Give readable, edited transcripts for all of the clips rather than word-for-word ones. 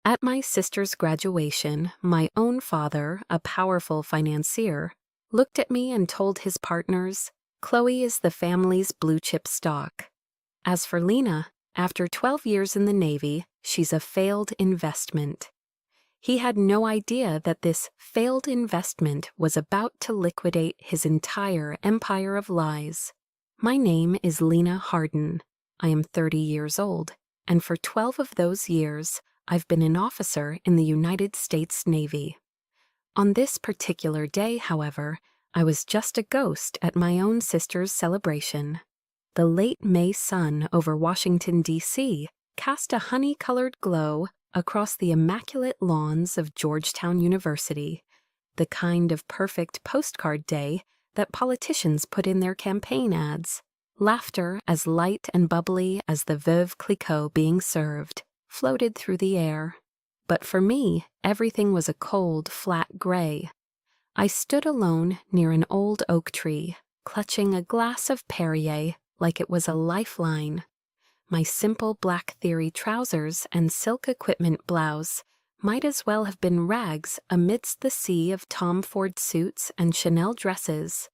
At my sister's graduation, my own father, a powerful financier, looked at me and told his partners, "Chloe is the family's blue-chip stock." As for Lena, after 12 years in the Navy, she's a failed investment. He had no idea that this failed investment was about to liquidate his entire empire of lies. My name is Lena Harden. I am 30 years old, and for 12 of those years, I've been an officer in the United States Navy. On this particular day, however, I was just a ghost at my own sister's celebration. The late May sun over Washington, D.C. cast a honey-colored glow across the immaculate lawns of Georgetown University, the kind of perfect postcard day that politicians put in their campaign ads. Laughter as light and bubbly as the Veuve Clicquot being served floated through the air. But for me, everything was a cold, flat gray. I stood alone near an old oak tree, clutching a glass of Perrier like it was a lifeline. My simple black theory trousers and silk equipment blouse might as well have been rags amidst the sea of Tom Ford suits and Chanel dresses.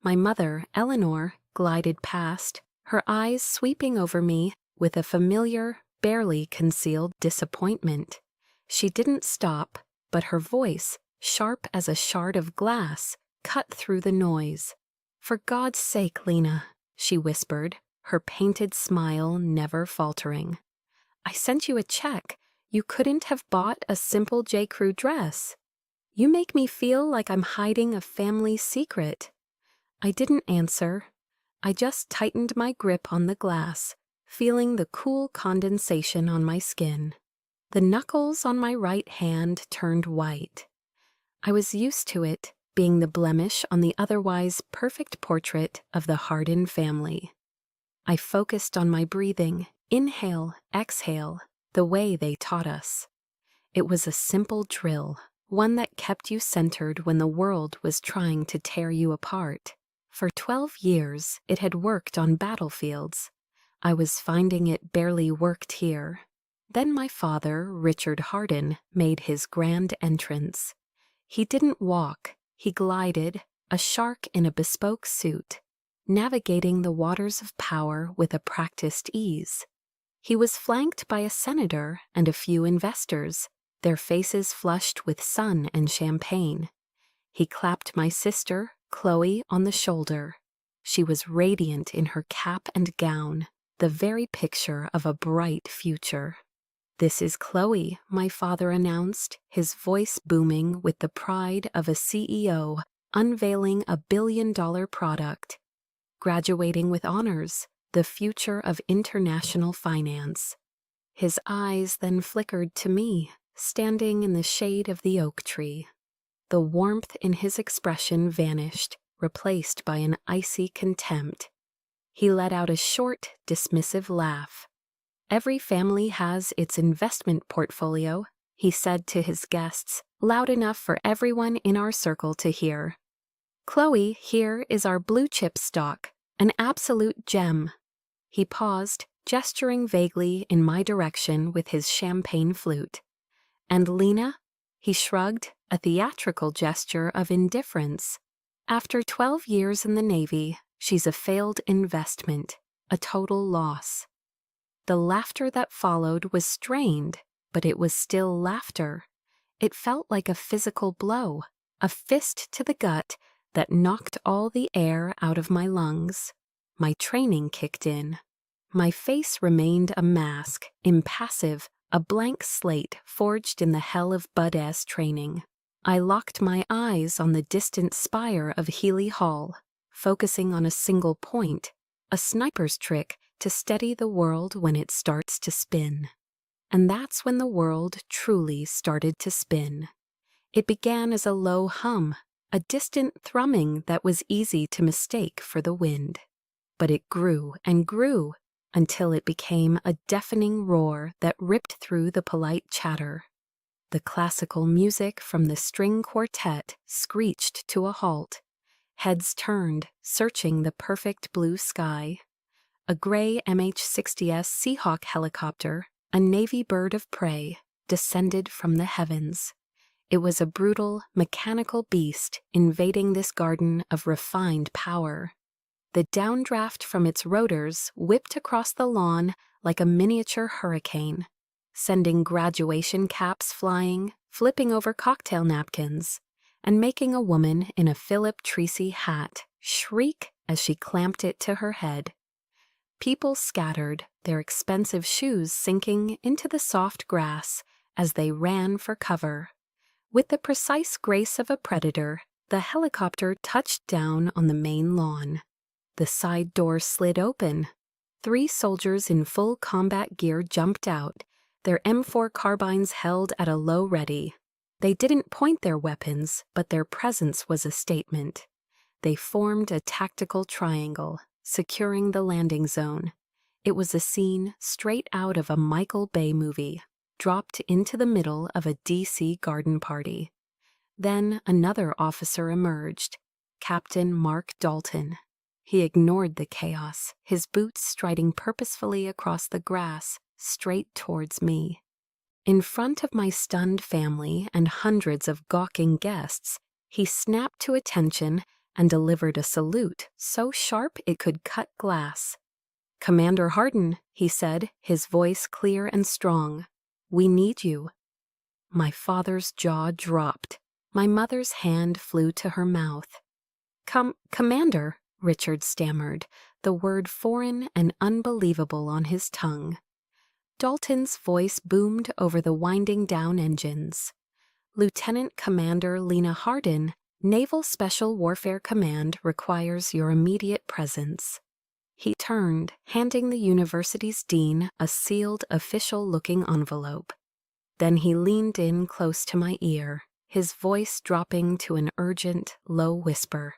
My mother, Eleanor, glided past, her eyes sweeping over me with a familiar, barely concealed disappointment. She didn't stop, but her voice, sharp as a shard of glass, cut through the noise. "For God's sake, Lena," she whispered, her painted smile never faltering. "I sent you a check. You couldn't have bought a simple J. Crew dress. You make me feel like I'm hiding a family secret." I didn't answer. I just tightened my grip on the glass, feeling the cool condensation on my skin. The knuckles on my right hand turned white. I was used to it, being the blemish on the otherwise perfect portrait of the Harden family. I focused on my breathing, inhale, exhale, the way they taught us. It was a simple drill, one that kept you centered when the world was trying to tear you apart. For 12 years, it had worked on battlefields. I was finding it barely worked here. Then my father, Richard Harden, made his grand entrance. He didn't walk, he glided, a shark in a bespoke suit, navigating the waters of power with a practiced ease. He was flanked by a senator and a few investors, their faces flushed with sun and champagne. He clapped my sister, Chloe, on the shoulder. She was radiant in her cap and gown, the very picture of a bright future. "This is Chloe," my father announced, his voice booming with the pride of a CEO unveiling a billion-dollar product. "Graduating with honors, the future of international finance." His eyes then flickered to me, standing in the shade of the oak tree. The warmth in his expression vanished, replaced by an icy contempt. He let out a short, dismissive laugh. "Every family has its investment portfolio," he said to his guests, loud enough for everyone in our circle to hear. "Chloe, here is our blue-chip stock, an absolute gem." He paused, gesturing vaguely in my direction with his champagne flute. "And Lena?" He shrugged, a theatrical gesture of indifference. "After 12 years in the Navy, she's a failed investment, a total loss." The laughter that followed was strained, but it was still laughter. It felt like a physical blow, a fist to the gut that knocked all the air out of my lungs. My training kicked in. My face remained a mask, impassive, a blank slate forged in the hell of Bud-ass training. I locked my eyes on the distant spire of Healy Hall, focusing on a single point, a sniper's trick to steady the world when it starts to spin. And that's when the world truly started to spin. It began as a low hum, a distant thrumming that was easy to mistake for the wind. But it grew and grew until it became a deafening roar that ripped through the polite chatter. The classical music from the string quartet screeched to a halt. Heads turned, searching the perfect blue sky. A gray MH-60S Seahawk helicopter, a Navy bird of prey, descended from the heavens. It was a brutal, mechanical beast invading this garden of refined power. The downdraft from its rotors whipped across the lawn like a miniature hurricane, sending graduation caps flying, flipping over cocktail napkins, and making a woman in a Philip Treacy hat shriek as she clamped it to her head. People scattered, their expensive shoes sinking into the soft grass as they ran for cover. With the precise grace of a predator, the helicopter touched down on the main lawn. The side door slid open. 3 soldiers in full combat gear jumped out, their M4 carbines held at a low ready. They didn't point their weapons, but their presence was a statement. They formed a tactical triangle, securing the landing zone. It was a scene straight out of a Michael Bay movie, dropped into the middle of a DC garden party. Then another officer emerged, Captain Mark Dalton. He ignored the chaos, his boots striding purposefully across the grass, straight towards me. In front of my stunned family and hundreds of gawking guests, he snapped to attention and delivered a salute so sharp it could cut glass. "Commander Hardin," he said, his voice clear and strong. "We need you." My father's jaw dropped. My mother's hand flew to her mouth. Commander," Richard stammered, the word foreign and unbelievable on his tongue. Dalton's voice boomed over the winding down engines. "Lieutenant Commander Lena Hardin, Naval Special Warfare Command requires your immediate presence." He turned, handing the university's dean a sealed, official-looking envelope. Then he leaned in close to my ear, his voice dropping to an urgent, low whisper.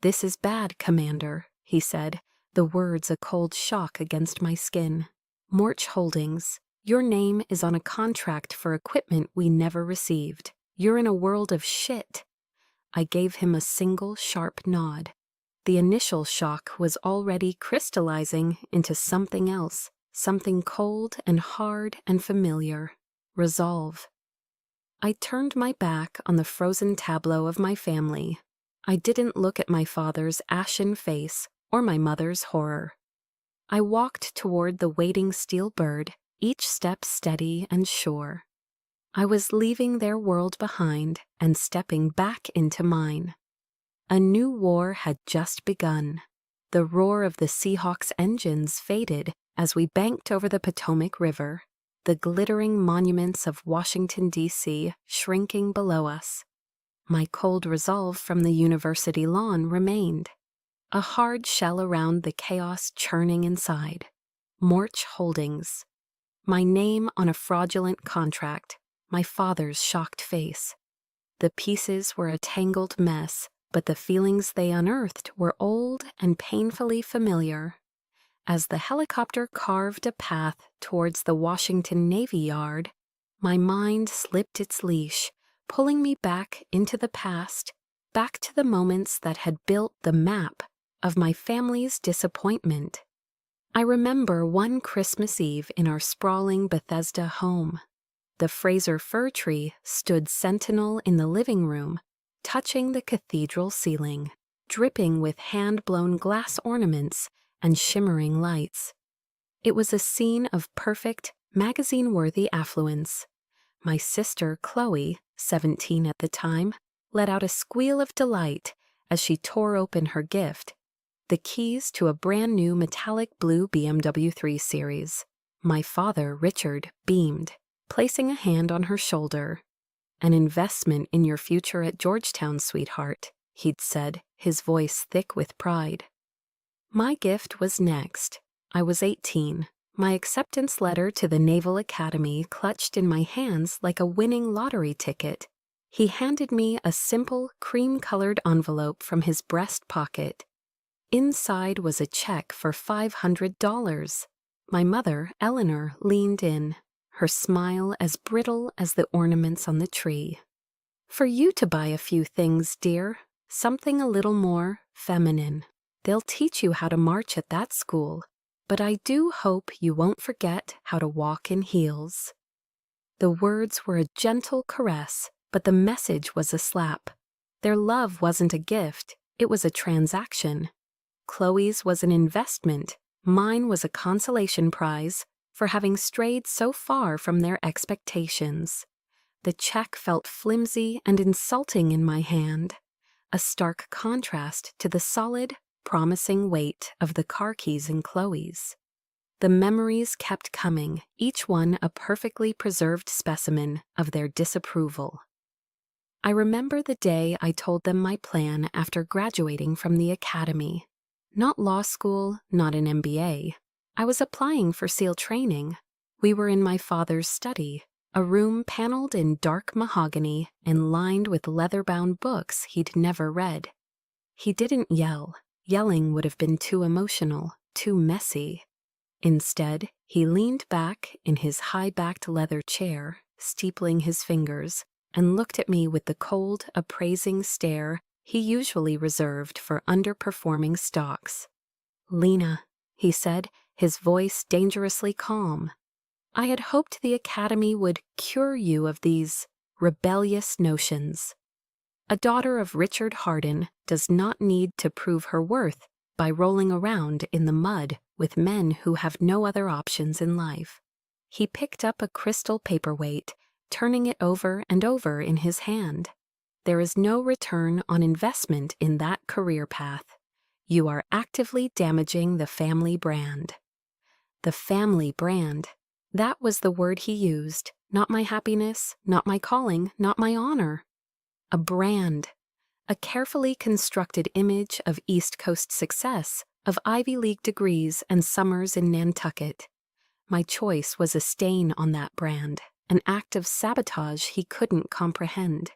"This is bad, Commander," he said, the words a cold shock against my skin. "Morch Holdings, your name is on a contract for equipment we never received. You're in a world of shit." I gave him a single sharp nod. The initial shock was already crystallizing into something else, something cold and hard and familiar. Resolve. I turned my back on the frozen tableau of my family. I didn't look at my father's ashen face or my mother's horror. I walked toward the waiting steel bird, each step steady and sure. I was leaving their world behind and stepping back into mine. A new war had just begun. The roar of the Seahawks' engines faded as we banked over the Potomac River, the glittering monuments of Washington, D.C. shrinking below us. My cold resolve from the university lawn remained, a hard shell around the chaos churning inside. Morch Holdings. My name on a fraudulent contract, my father's shocked face. The pieces were a tangled mess, but the feelings they unearthed were old and painfully familiar. As the helicopter carved a path towards the Washington Navy Yard, my mind slipped its leash, pulling me back into the past, back to the moments that had built the map of my family's disappointment. I remember one Christmas Eve in our sprawling Bethesda home. The Fraser fir tree stood sentinel in the living room, touching the cathedral ceiling, dripping with hand-blown glass ornaments and shimmering lights. It was a scene of perfect, magazine-worthy affluence. My sister, Chloe, 17 at the time, let out a squeal of delight as she tore open her gift, the keys to a brand-new metallic blue BMW 3 Series. My father, Richard, beamed, placing a hand on her shoulder. "An investment in your future at Georgetown, sweetheart," he'd said, his voice thick with pride. My gift was next. I was 18. My acceptance letter to the Naval Academy clutched in my hands like a winning lottery ticket. He handed me a simple, cream-colored envelope from his breast pocket. Inside was a check for $500. My mother, Eleanor, leaned in, her smile as brittle as the ornaments on the tree. "For you to buy a few things, dear. Something a little more feminine. They'll teach you how to march at that school. But I do hope you won't forget how to walk in heels." The words were a gentle caress, but the message was a slap. Their love wasn't a gift, it was a transaction. Chloe's was an investment, mine was a consolation prize for having strayed so far from their expectations. The check felt flimsy and insulting in my hand, a stark contrast to the solid, promising weight of the car keys in Chloe's. The memories kept coming, each one a perfectly preserved specimen of their disapproval. I remember the day I told them my plan after graduating from the academy. Not law school, not an MBA. I was applying for SEAL training. We were in my father's study, a room paneled in dark mahogany and lined with leather-bound books he'd never read. He didn't yell. Yelling would have been too emotional, too messy. Instead, he leaned back in his high-backed leather chair, steepling his fingers, and looked at me with the cold, appraising stare he usually reserved for underperforming stocks. "Lena," he said, his voice dangerously calm, "I had hoped the academy would cure you of these rebellious notions. A daughter of Richard Hardin does not need to prove her worth by rolling around in the mud with men who have no other options in life." He picked up a crystal paperweight, turning it over and over in his hand. "There is no return on investment in that career path. You are actively damaging the family brand." The family brand. That was the word he used, not my happiness, not my calling, not my honor. A brand. A carefully constructed image of East Coast success, of Ivy League degrees and summers in Nantucket. My choice was a stain on that brand, an act of sabotage he couldn't comprehend.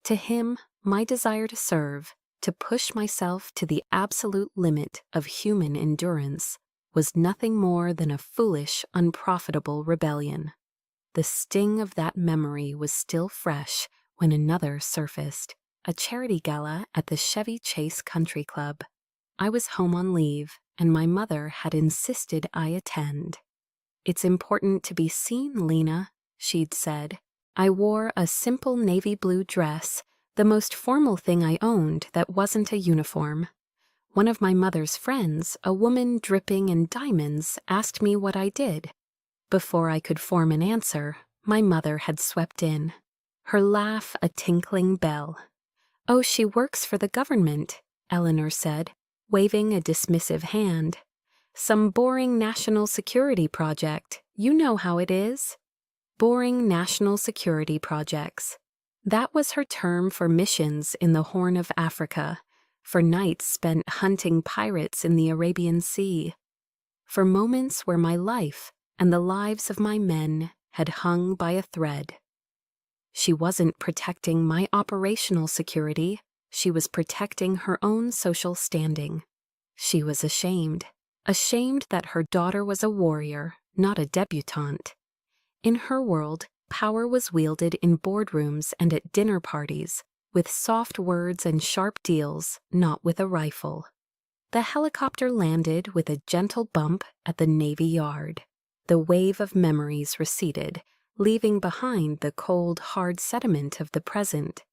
To him, my desire to serve, to push myself to the absolute limit of human endurance, was nothing more than a foolish, unprofitable rebellion. The sting of that memory was still fresh when another surfaced, a charity gala at the Chevy Chase Country Club. I was home on leave, and my mother had insisted I attend. "It's important to be seen, Lena," she'd said. I wore a simple navy blue dress, the most formal thing I owned that wasn't a uniform. One of my mother's friends, a woman dripping in diamonds, asked me what I did. Before I could form an answer, my mother had swept in, her laugh a tinkling bell. "Oh, she works for the government," Eleanor said, waving a dismissive hand. "Some boring national security project. You know how it is." Boring national security projects. That was her term for missions in the Horn of Africa, for nights spent hunting pirates in the Arabian Sea, for moments where my life and the lives of my men had hung by a thread. She wasn't protecting my operational security, she was protecting her own social standing. She was ashamed that her daughter was a warrior, not a debutante. In her world, power was wielded in boardrooms and at dinner parties, with soft words and sharp deals, not with a rifle. The helicopter landed with a gentle bump at the Navy Yard. The wave of memories receded, leaving behind the cold, hard sediment of the present.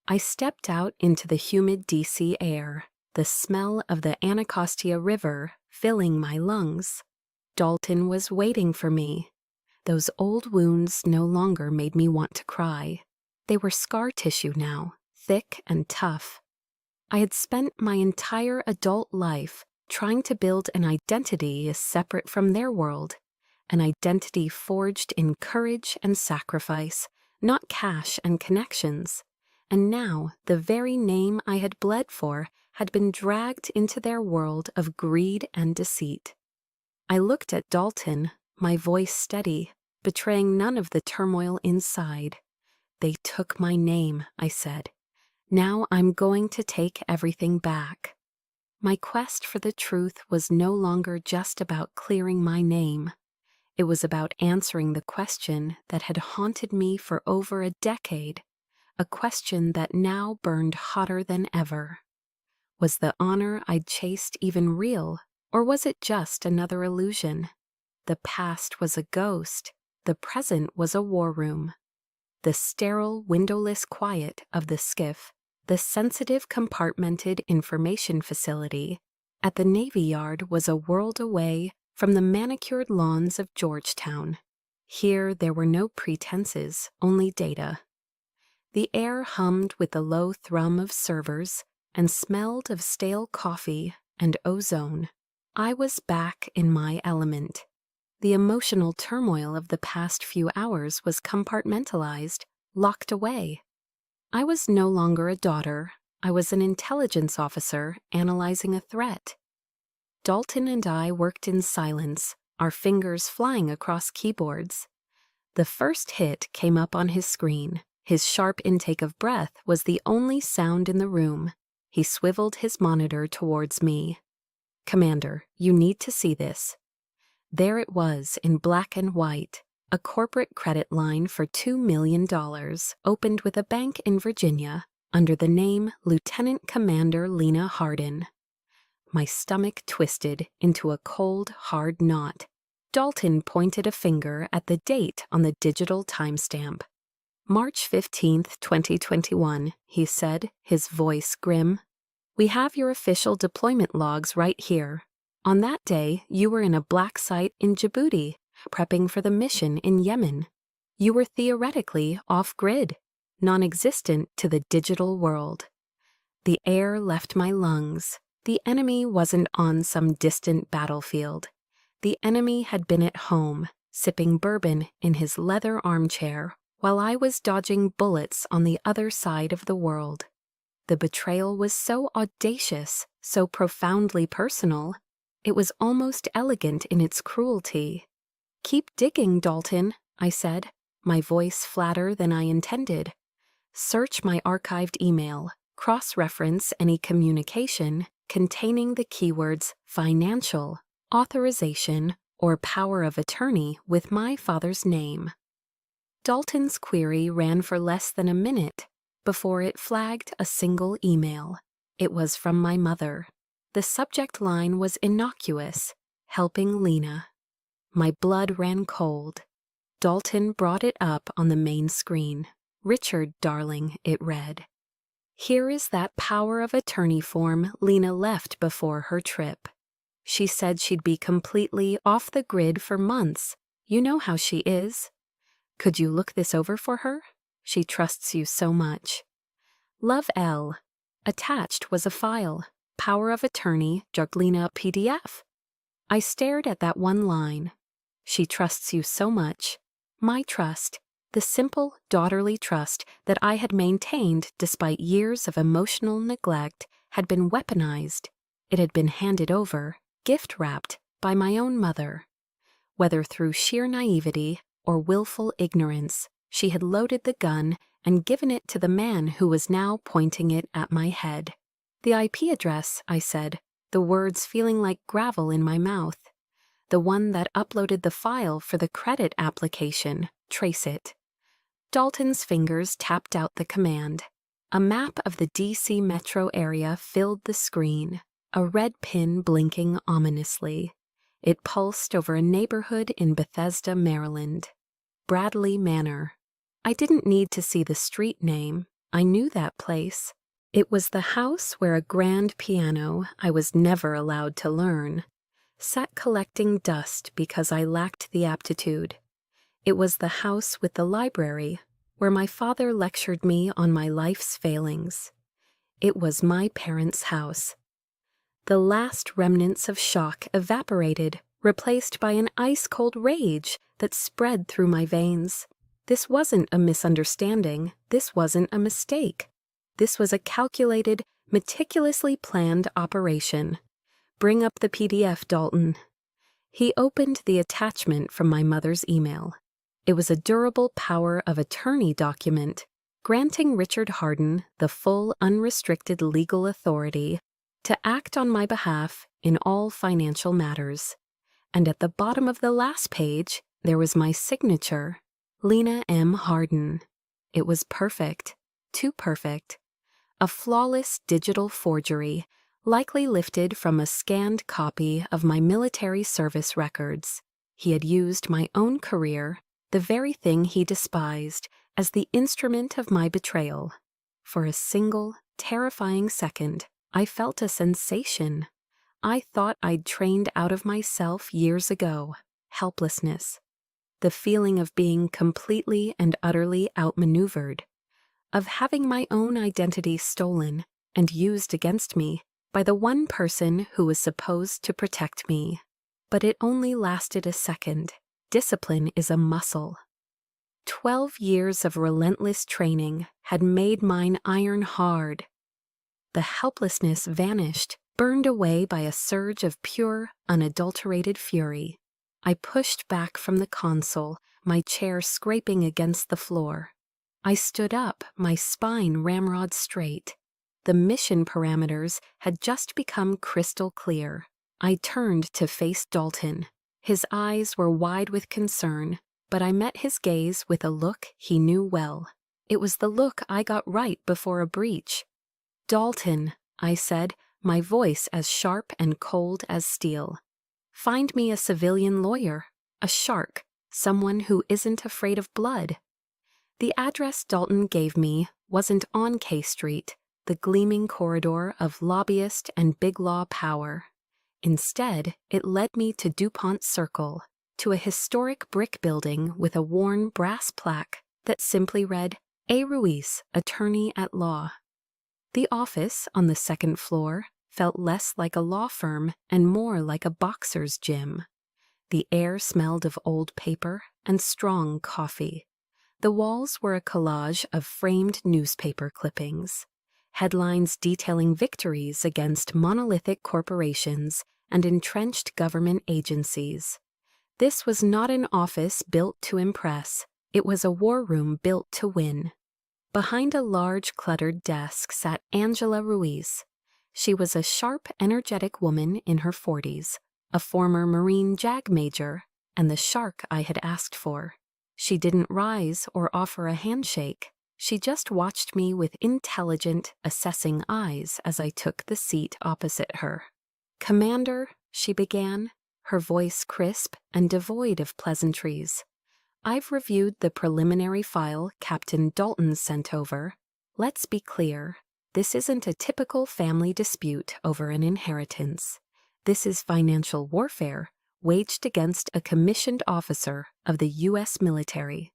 I stepped out into the humid DC air, the smell of the Anacostia River filling my lungs. Dalton was waiting for me. Those old wounds no longer made me want to cry. They were scar tissue now, thick and tough. I had spent my entire adult life trying to build an identity as separate from their world, an identity forged in courage and sacrifice, not cash and connections. And now the very name I had bled for had been dragged into their world of greed and deceit. I looked at Dalton, my voice steady, betraying none of the turmoil inside. "They took my name," I said. "Now I'm going to take everything back." My quest for the truth was no longer just about clearing my name. It was about answering the question that had haunted me for over a decade, a question that now burned hotter than ever. Was the honor I'd chased even real, or was it just another illusion? The past was a ghost. The present was a war room. The sterile, windowless quiet of the skiff, the sensitive compartmented information facility at the Navy Yard was a world away from the manicured lawns of Georgetown. Here there were no pretenses, only data. The air hummed with the low thrum of servers and smelled of stale coffee and ozone. I was back in my element. The emotional turmoil of the past few hours was compartmentalized, locked away. I was no longer a daughter. I was an intelligence officer analyzing a threat. Dalton and I worked in silence, our fingers flying across keyboards. The first hit came up on his screen. His sharp intake of breath was the only sound in the room. He swiveled his monitor towards me. "Commander, you need to see this." There it was in black and white, a corporate credit line for $2 million opened with a bank in Virginia under the name Lieutenant Commander Lena Hardin. My stomach twisted into a cold, hard knot. Dalton pointed a finger at the date on the digital timestamp. "March 15th, 2021, he said, his voice grim. "We have your official deployment logs right here. On that day, you were in a black site in Djibouti, prepping for the mission in Yemen. You were theoretically off-grid, non-existent to the digital world." The air left my lungs. The enemy wasn't on some distant battlefield. The enemy had been at home, sipping bourbon in his leather armchair, while I was dodging bullets on the other side of the world. The betrayal was so audacious, so profoundly personal. It was almost elegant in its cruelty. "Keep digging, Dalton," I said, my voice flatter than I intended. "Search my archived email, cross-reference any communication containing the keywords financial, authorization, or power of attorney with my father's name." Dalton's query ran for less than a minute before it flagged a single email. It was from my mother. The subject line was innocuous, "Helping Lena." My blood ran cold. Dalton brought it up on the main screen. "Richard, darling," it read. "Here is that power of attorney form Lena left before her trip. She said she'd be completely off the grid for months. You know how she is. Could you look this over for her? She trusts you so much. Love, L." Attached was a file. Power of attorney, Juglina PDF. I stared at that one line. She trusts you so much. My trust, the simple, daughterly trust that I had maintained despite years of emotional neglect, had been weaponized. It had been handed over, gift-wrapped, by my own mother. Whether through sheer naivety or willful ignorance, she had loaded the gun and given it to the man who was now pointing it at my head. "The IP address," I said, the words feeling like gravel in my mouth. "The one that uploaded the file for the credit application. Trace it." Dalton's fingers tapped out the command. A map of the DC metro area filled the screen, a red pin blinking ominously. It pulsed over a neighborhood in Bethesda, Maryland. Bradley Manor. I didn't need to see the street name. I knew that place. It was the house where a grand piano I was never allowed to learn sat collecting dust because I lacked the aptitude. It was the house with the library where my father lectured me on my life's failings. It was my parents' house. The last remnants of shock evaporated, replaced by an ice-cold rage that spread through my veins. This wasn't a misunderstanding. This wasn't a mistake. This was a calculated, meticulously planned operation. "Bring up the PDF, Dalton." He opened the attachment from my mother's email. It was a durable power of attorney document, granting Richard Hardin the full, unrestricted legal authority to act on my behalf in all financial matters. And at the bottom of the last page, there was my signature, Lena M. Hardin. It was perfect, too perfect. A flawless digital forgery, likely lifted from a scanned copy of my military service records. He had used my own career, the very thing he despised, as the instrument of my betrayal. For a single, terrifying second, I felt a sensation. I thought I'd trained out of myself years ago. Helplessness. The feeling of being completely and utterly outmaneuvered. Of having my own identity stolen and used against me by the one person who was supposed to protect me. But it only lasted a second. Discipline is a muscle. 12 years of relentless training had made mine iron hard. The helplessness vanished, burned away by a surge of pure, unadulterated fury. I pushed back from the console, my chair scraping against the floor. I stood up, my spine ramrod straight. The mission parameters had just become crystal clear. I turned to face Dalton. His eyes were wide with concern, but I met his gaze with a look he knew well. It was the look I got right before a breach. "Dalton," I said, my voice as sharp and cold as steel. "Find me a civilian lawyer, a shark, someone who isn't afraid of blood." The address Dalton gave me wasn't on K Street, the gleaming corridor of lobbyist and big law power. Instead, it led me to DuPont Circle, to a historic brick building with a worn brass plaque that simply read, A. Ruiz, Attorney at Law. The office on the second floor felt less like a law firm and more like a boxer's gym. The air smelled of old paper and strong coffee. The walls were a collage of framed newspaper clippings, headlines detailing victories against monolithic corporations and entrenched government agencies. This was not an office built to impress, it was a war room built to win. Behind a large cluttered desk sat Angela Ruiz. She was a sharp, energetic woman in her 40s, a former Marine JAG major, and the shark I had asked for. She didn't rise or offer a handshake. She just watched me with intelligent, assessing eyes as I took the seat opposite her. "Commander," she began, her voice crisp and devoid of pleasantries. "I've reviewed the preliminary file Captain Dalton sent over. Let's be clear. This isn't a typical family dispute over an inheritance. This is financial warfare waged against a commissioned officer of the U.S. military.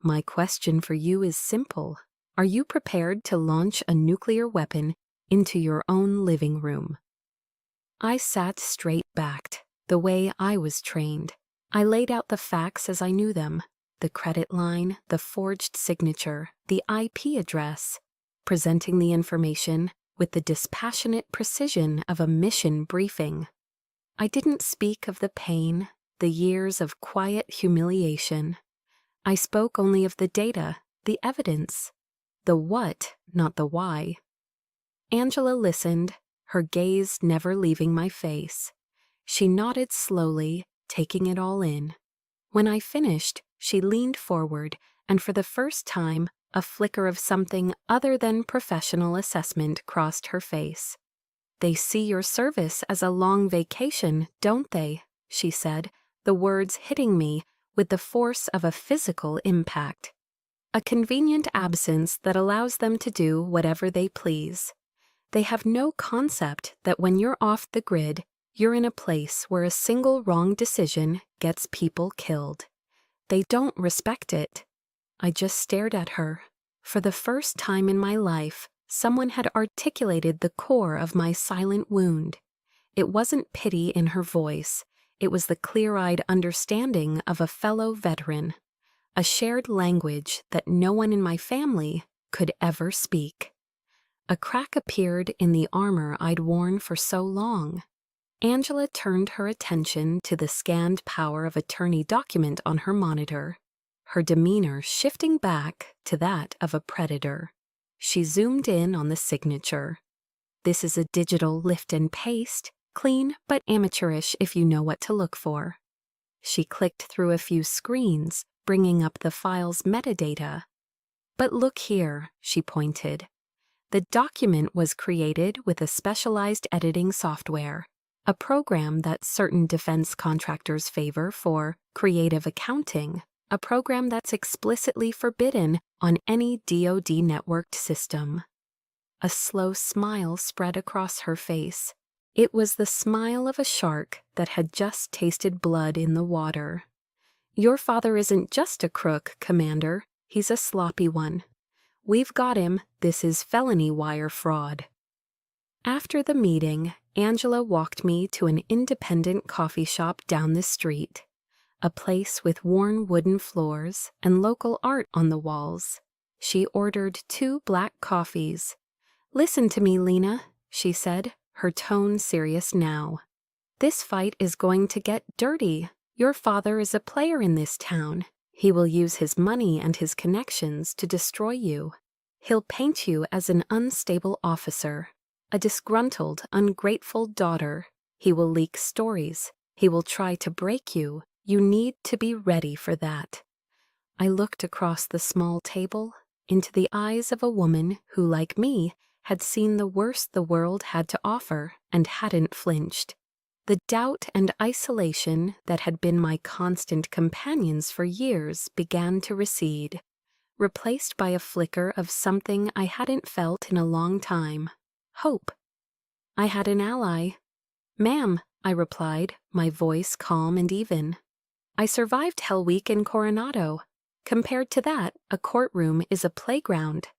My question for you is simple. Are you prepared to launch a nuclear weapon into your own living room?" I sat straight-backed, the way I was trained. I laid out the facts as I knew them, the credit line, the forged signature, the IP address, presenting the information with the dispassionate precision of a mission briefing. I didn't speak of the pain, the years of quiet humiliation. I spoke only of the data, the evidence, the what, not the why. Angela listened, her gaze never leaving my face. She nodded slowly, taking it all in. When I finished, she leaned forward, and for the first time, a flicker of something other than professional assessment crossed her face. "They see your service as a long vacation, don't they?" she said, the words hitting me with the force of a physical impact. "A convenient absence that allows them to do whatever they please. They have no concept that when you're off the grid, you're in a place where a single wrong decision gets people killed. They don't respect it." I just stared at her. For the first time in my life, someone had articulated the core of my silent wound. It wasn't pity in her voice. It was the clear-eyed understanding of a fellow veteran, a shared language that no one in my family could ever speak. A crack appeared in the armor I'd worn for so long. Angela turned her attention to the scanned power of attorney document on her monitor, her demeanor shifting back to that of a predator. She zoomed in on the signature. "This is a digital lift and paste, clean but amateurish if you know what to look for." She clicked through a few screens, bringing up the file's metadata. "But look here," she pointed. "The document was created with a specialized editing software, a program that certain defense contractors favor for creative accounting, a program that's explicitly forbidden on any DoD networked system. A slow smile spread across her face. It was the smile of a shark that had just tasted blood in the water. Your father isn't just a crook, Commander. He's a sloppy one. We've got him. This is felony wire fraud. After the meeting, Angela walked me to an independent coffee shop down the street, a place with worn wooden floors and local art on the walls. She ordered 2 black coffees. "Listen to me, Lena," she said, her tone serious now. "This fight is going to get dirty. Your father is a player in this town. He will use his money and his connections to destroy you. He'll paint you as an unstable officer, a disgruntled, ungrateful daughter. He will leak stories. He will try to break you. You need to be ready for that." I looked across the small table, into the eyes of a woman who, like me, had seen the worst the world had to offer and hadn't flinched. The doubt and isolation that had been my constant companions for years began to recede, replaced by a flicker of something I hadn't felt in a long time: hope. I had an ally. "Ma'am," I replied, my voice calm and even. "I survived Hell Week in Coronado. Compared to that, a courtroom is a playground."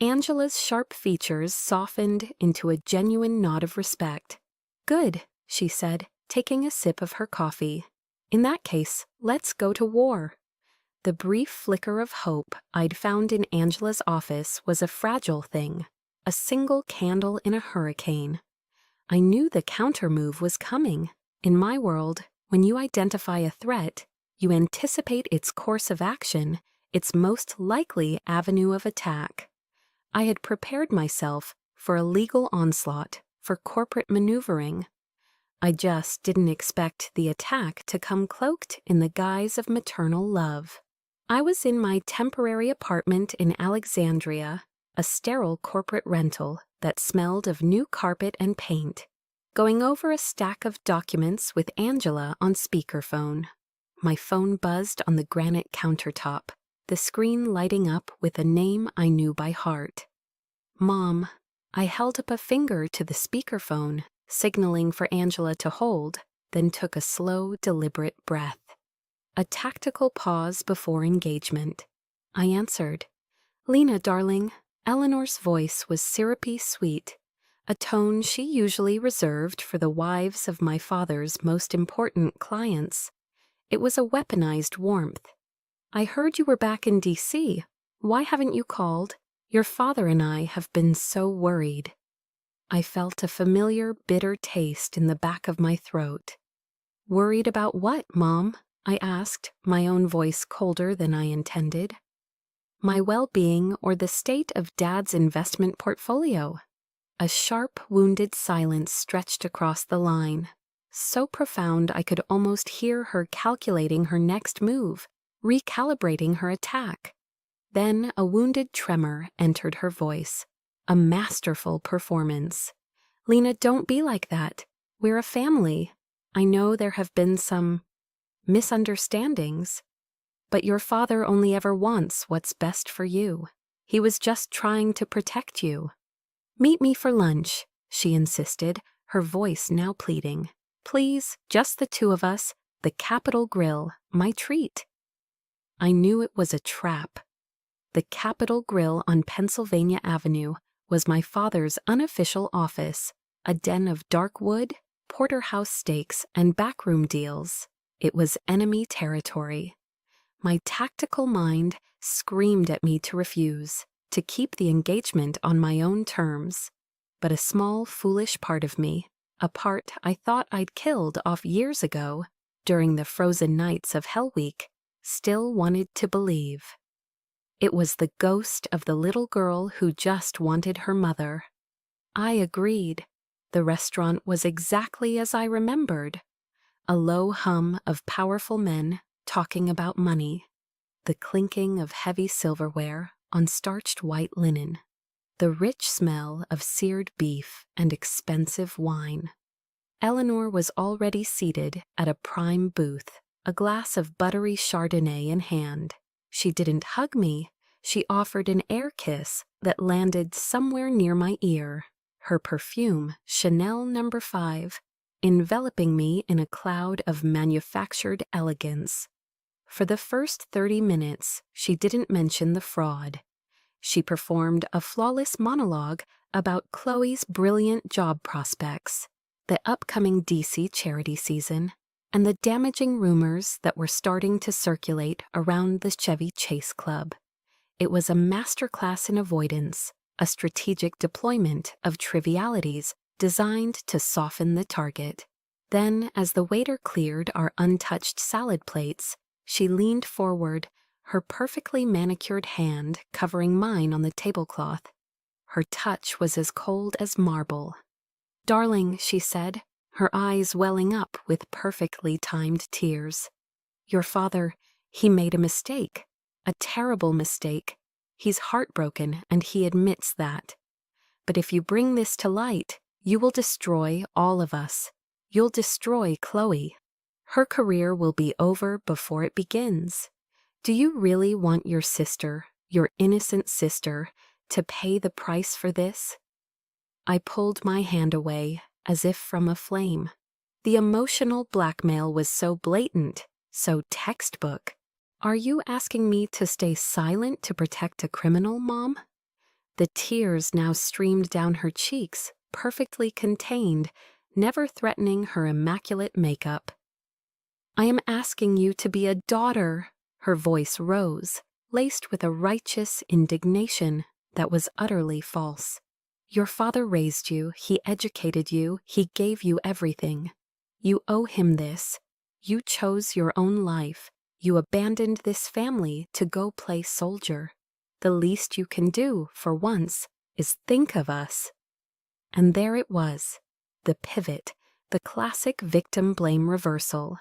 Angela's sharp features softened into a genuine nod of respect. "Good," she said, taking a sip of her coffee. "In that case, let's go to war." The brief flicker of hope I'd found in Angela's office was a fragile thing, a single candle in a hurricane. I knew the countermove was coming. In my world, when you identify a threat, you anticipate its course of action, its most likely avenue of attack. I had prepared myself for a legal onslaught, for corporate maneuvering. I just didn't expect the attack to come cloaked in the guise of maternal love. I was in my temporary apartment in Alexandria, a sterile corporate rental that smelled of new carpet and paint, going over a stack of documents with Angela on speakerphone. My phone buzzed on the granite countertop, the screen lighting up with a name I knew by heart. "Mom." I held up a finger to the speakerphone, signaling for Angela to hold, then took a slow, deliberate breath. A tactical pause before engagement. I answered. "Lena, darling." Eleanor's voice was syrupy sweet, a tone she usually reserved for the wives of my father's most important clients. It was a weaponized warmth. "I heard you were back in D.C. Why haven't you called? Your father and I have been so worried." I felt a familiar, bitter taste in the back of my throat. "Worried about what, Mom?" I asked, my own voice colder than I intended. "My well-being or the state of Dad's investment portfolio?" A sharp, wounded silence stretched across the line, so profound I could almost hear her calculating her next move, recalibrating her attack. Then a wounded tremor entered her voice. A masterful performance. "Lena, don't be like that. We're a family. I know there have been some misunderstandings, but your father only ever wants what's best for you. He was just trying to protect you." "Meet me for lunch," she insisted, her voice now pleading. "Please, just the 2 of us, the Capitol Grill, my treat." I knew it was a trap. The Capitol Grill on Pennsylvania Avenue was my father's unofficial office, a den of dark wood, porterhouse steaks, and backroom deals. It was enemy territory. My tactical mind screamed at me to refuse, to keep the engagement on my own terms. But a small, foolish part of me, a part I thought I'd killed off years ago, during the frozen nights of Hell Week, still wanted to believe. It was the ghost of the little girl who just wanted her mother. I agreed. The restaurant was exactly as I remembered. A low hum of powerful men talking about money. The clinking of heavy silverware on starched white linen. The rich smell of seared beef and expensive wine. Eleanor was already seated at a prime booth, a glass of buttery Chardonnay in hand. She didn't hug me. She offered an air kiss that landed somewhere near my ear, her perfume, Chanel No. 5, enveloping me in a cloud of manufactured elegance. For the first 30 minutes, she didn't mention the fraud. She performed a flawless monologue about Chloe's brilliant job prospects, the upcoming DC charity season, and the damaging rumors that were starting to circulate around the Chevy Chase Club. It was a masterclass in avoidance, a strategic deployment of trivialities designed to soften the target. Then, as the waiter cleared our untouched salad plates, she leaned forward, her perfectly manicured hand covering mine on the tablecloth. Her touch was as cold as marble. "Darling," she said, her eyes welling up with perfectly timed tears. "Your father, he made a mistake. A terrible mistake. He's heartbroken, and he admits that. But if you bring this to light, you will destroy all of us. You'll destroy Chloe. Her career will be over before it begins. Do you really want your sister, your innocent sister, to pay the price for this?" I pulled my hand away, as if from a flame. The emotional blackmail was so blatant, so textbook. "Are you asking me to stay silent to protect a criminal, Mom?" The tears now streamed down her cheeks, perfectly contained, never threatening her immaculate makeup. "I am asking you to be a daughter." Her voice rose, laced with a righteous indignation that was utterly false. "Your father raised you, he educated you, he gave you everything. You owe him this. You chose your own life. You abandoned this family to go play soldier. The least you can do, for once, is think of us." And there it was, the pivot, the classic victim blame reversal.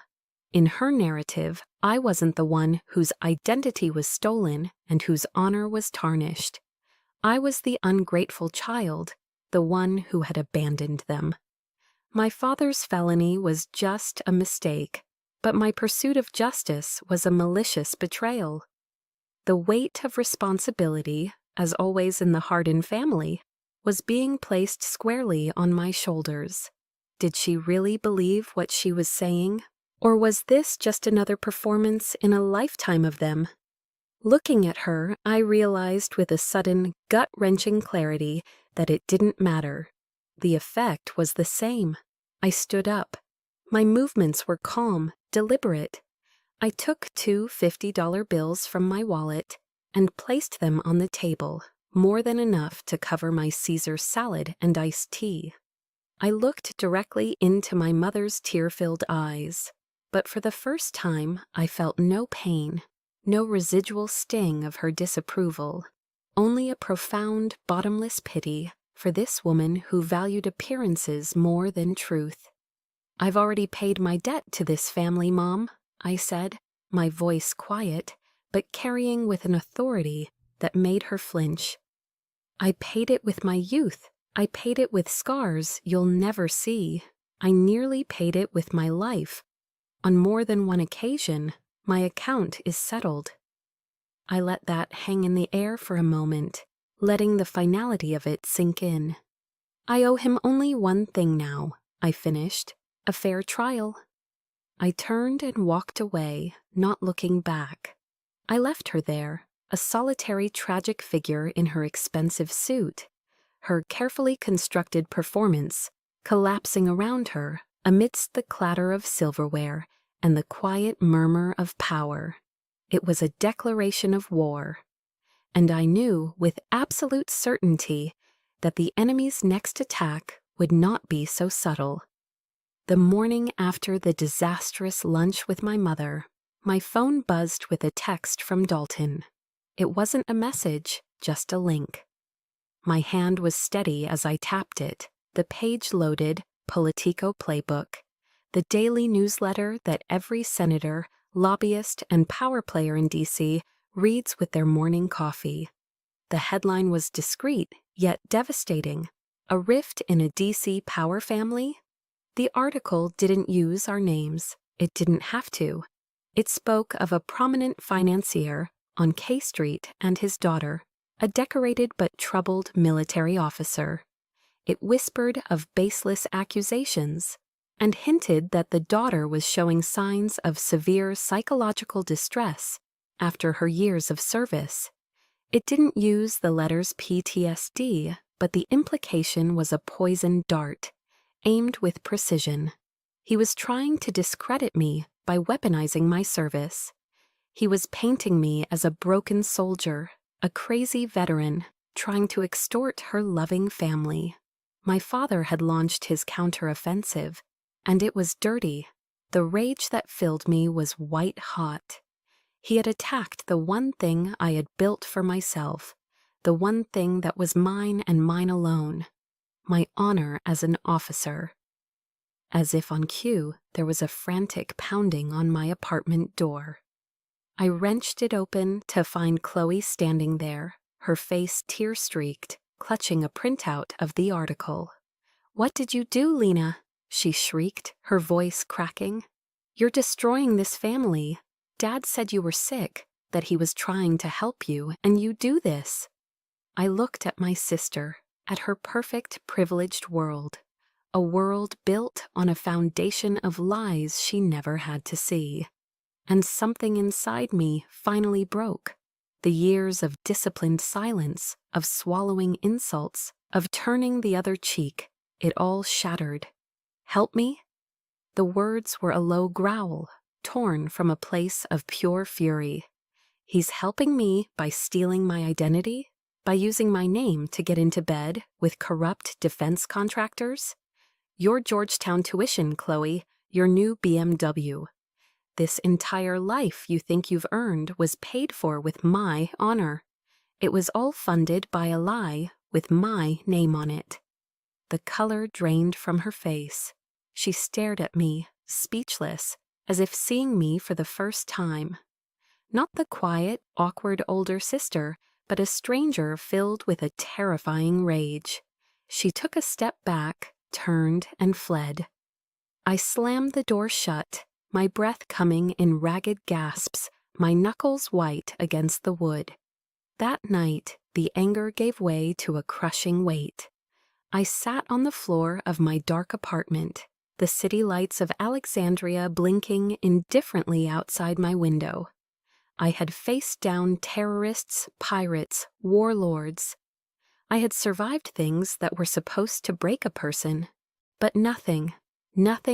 In her narrative, I wasn't the one whose identity was stolen and whose honor was tarnished. I was the ungrateful child, the one who had abandoned them. My father's felony was just a mistake, but my pursuit of justice was a malicious betrayal. The weight of responsibility, as always in the Hardin family, was being placed squarely on my shoulders. Did she really believe what she was saying, or was this just another performance in a lifetime of them? Looking at her, I realized with a sudden, gut-wrenching clarity that it didn't matter. The effect was the same. I stood up. My movements were calm, deliberate. I took 2 $50 bills from my wallet and placed them on the table, more than enough to cover my Caesar salad and iced tea. I looked directly into my mother's tear-filled eyes, but for the first time I felt no pain, no residual sting of her disapproval, only a profound, bottomless pity for this woman who valued appearances more than truth. "I've already paid my debt to this family, Mom," I said, my voice quiet, but carrying with an authority that made her flinch. "I paid it with my youth. I paid it with scars you'll never see. I nearly paid it with my life. On more than one occasion, my account is settled." I let that hang in the air for a moment, letting the finality of it sink in. "I owe him only one thing now," I finished, "a fair trial." I turned and walked away, not looking back. I left her there, a solitary tragic figure in her expensive suit, her carefully constructed performance collapsing around her amidst the clatter of silverware and the quiet murmur of power. It was a declaration of war, and I knew with absolute certainty that the enemy's next attack would not be so subtle. The morning after the disastrous lunch with my mother, my phone buzzed with a text from Dalton. It wasn't a message, just a link. My hand was steady as I tapped it, the page-loaded Politico playbook, the daily newsletter that every senator, lobbyist, and power player in D.C. reads with their morning coffee. The headline was discreet, yet devastating. A rift in a D.C. power family? The article didn't use our names. It didn't have to. It spoke of a prominent financier on K Street and his daughter, a decorated but troubled military officer. It whispered of baseless accusations and hinted that the daughter was showing signs of severe psychological distress after her years of service. It didn't use the letters PTSD, but the implication was a poisoned dart, aimed with precision. He was trying to discredit me by weaponizing my service. He was painting me as a broken soldier, a crazy veteran, trying to extort her loving family. My father had launched his counteroffensive, and it was dirty. The rage that filled me was white hot. He had attacked the one thing I had built for myself, the one thing that was mine and mine alone, my honor as an officer. As if on cue, there was a frantic pounding on my apartment door. I wrenched it open to find Chloe standing there, her face tear-streaked, clutching a printout of the article. "What did you do, Lena?" she shrieked, her voice cracking. "You're destroying this family. Dad said you were sick, that he was trying to help you, and you do this." I looked at my sister, at her perfect, privileged world, a world built on a foundation of lies she never had to see. And something inside me finally broke. The years of disciplined silence, of swallowing insults, of turning the other cheek, it all shattered. "Help me?" The words were a low growl, torn from a place of pure fury. He's helping me by stealing my identity? By using my name to get into bed with corrupt defense contractors? Your Georgetown tuition, Chloe, your new BMW. This entire life you think you've earned was paid for with my honor. It was all funded by a lie with my name on it. The color drained from her face. She stared at me, speechless, as if seeing me for the first time. Not the quiet, awkward older sister, but a stranger filled with a terrifying rage. She took a step back, turned, and fled. I slammed the door shut, my breath coming in ragged gasps, my knuckles white against the wood. That night, the anger gave way to a crushing weight. I sat on the floor of my dark apartment, the city lights of Alexandria blinking indifferently outside my window. I had faced down terrorists, pirates, warlords. I had survived things that were supposed to break a person, but nothing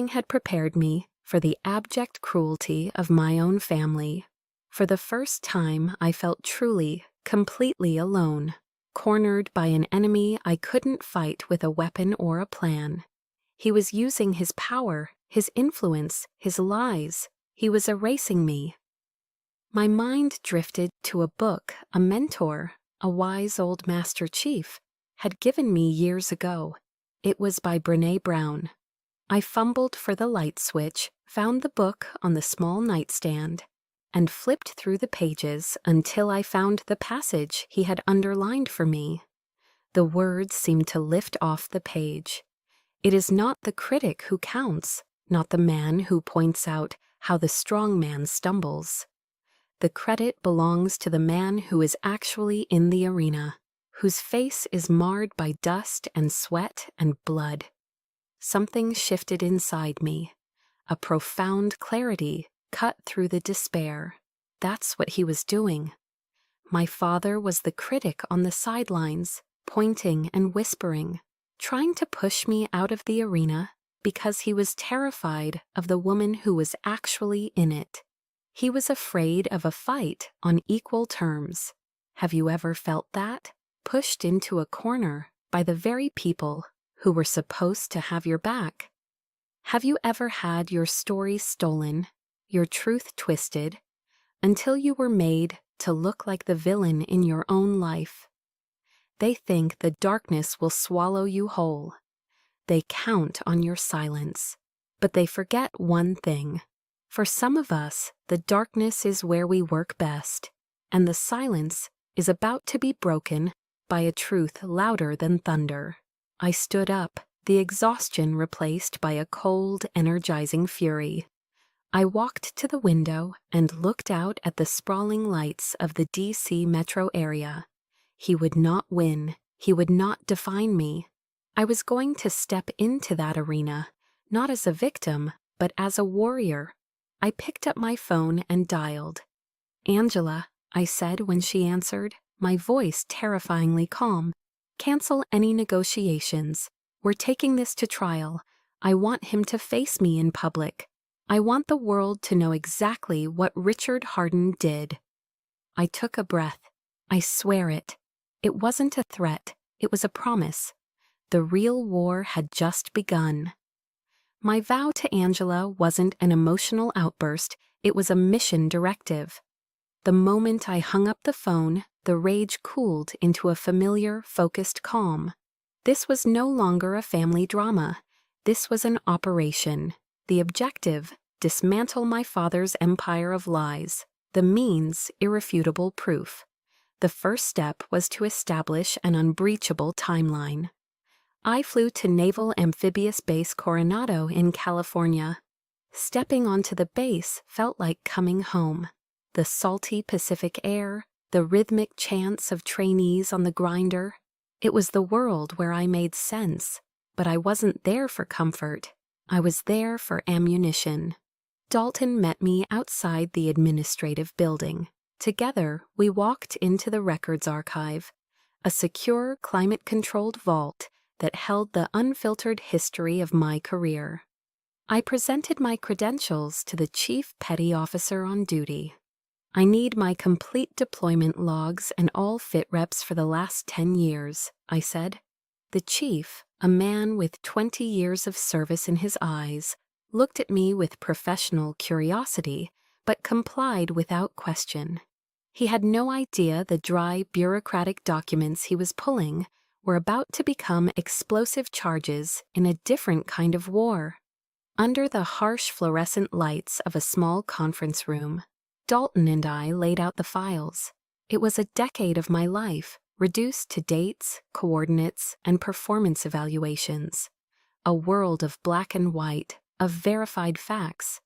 had prepared me for the abject cruelty of my own family. For the first time, I felt truly, completely alone, cornered by an enemy I couldn't fight with a weapon or a plan. He was using his power, his influence, his lies. He was erasing me. My mind drifted to a book a mentor, a wise old master chief, had given me years ago. It was by Brené Brown. I fumbled for the light switch, found the book on the small nightstand, and flipped through the pages until I found the passage he had underlined for me. The words seemed to lift off the page. It is not the critic who counts, not the man who points out how the strong man stumbles. The credit belongs to the man who is actually in the arena, whose face is marred by dust and sweat and blood. Something shifted inside me. A profound clarity cut through the despair. That's what he was doing. My father was the critic on the sidelines, pointing and whispering, trying to push me out of the arena because he was terrified of the woman who was actually in it. He was afraid of a fight on equal terms. Have you ever felt that? Pushed into a corner by the very people who were supposed to have your back? Have you ever had your story stolen, your truth twisted, until you were made to look like the villain in your own life? They think the darkness will swallow you whole. They count on your silence, but they forget one thing. For some of us, the darkness is where we work best, and the silence is about to be broken by a truth louder than thunder. I stood up, the exhaustion replaced by a cold, energizing fury. I walked to the window and looked out at the sprawling lights of the DC metro area. He would not win. He would not define me. I was going to step into that arena, not as a victim, but as a warrior. I picked up my phone and dialed. "Angela," I said when she answered, my voice terrifyingly calm. "Cancel any negotiations. We're taking this to trial. I want him to face me in public. I want the world to know exactly what Richard Harden did." I took a breath. I swear it. It wasn't a threat. It was a promise. The real war had just begun. My vow to Angela wasn't an emotional outburst. It was a mission directive. The moment I hung up the phone, the rage cooled into a familiar, focused calm. This was no longer a family drama. This was an operation. The objective: dismantle my father's empire of lies. The means: irrefutable proof. The first step was to establish an unbreachable timeline. I flew to Naval Amphibious Base Coronado in California. Stepping onto the base felt like coming home. The salty Pacific air, the rhythmic chants of trainees on the grinder. It was the world where I made sense, but I wasn't there for comfort. I was there for ammunition. Dalton met me outside the administrative building. Together, we walked into the records archive, a secure, climate-controlled vault that held the unfiltered history of my career. I presented my credentials to the chief petty officer on duty. "I need my complete deployment logs and all fit reps for the last 10 years, I said. The chief, a man with 20 years of service in his eyes, looked at me with professional curiosity, but complied without question. He had no idea the dry, bureaucratic documents he was pulling were about to become explosive charges in a different kind of war. Under the harsh fluorescent lights of a small conference room, Dalton and I laid out the files. It was a decade of my life, reduced to dates, coordinates, and performance evaluations. A world of black and white, of verified facts.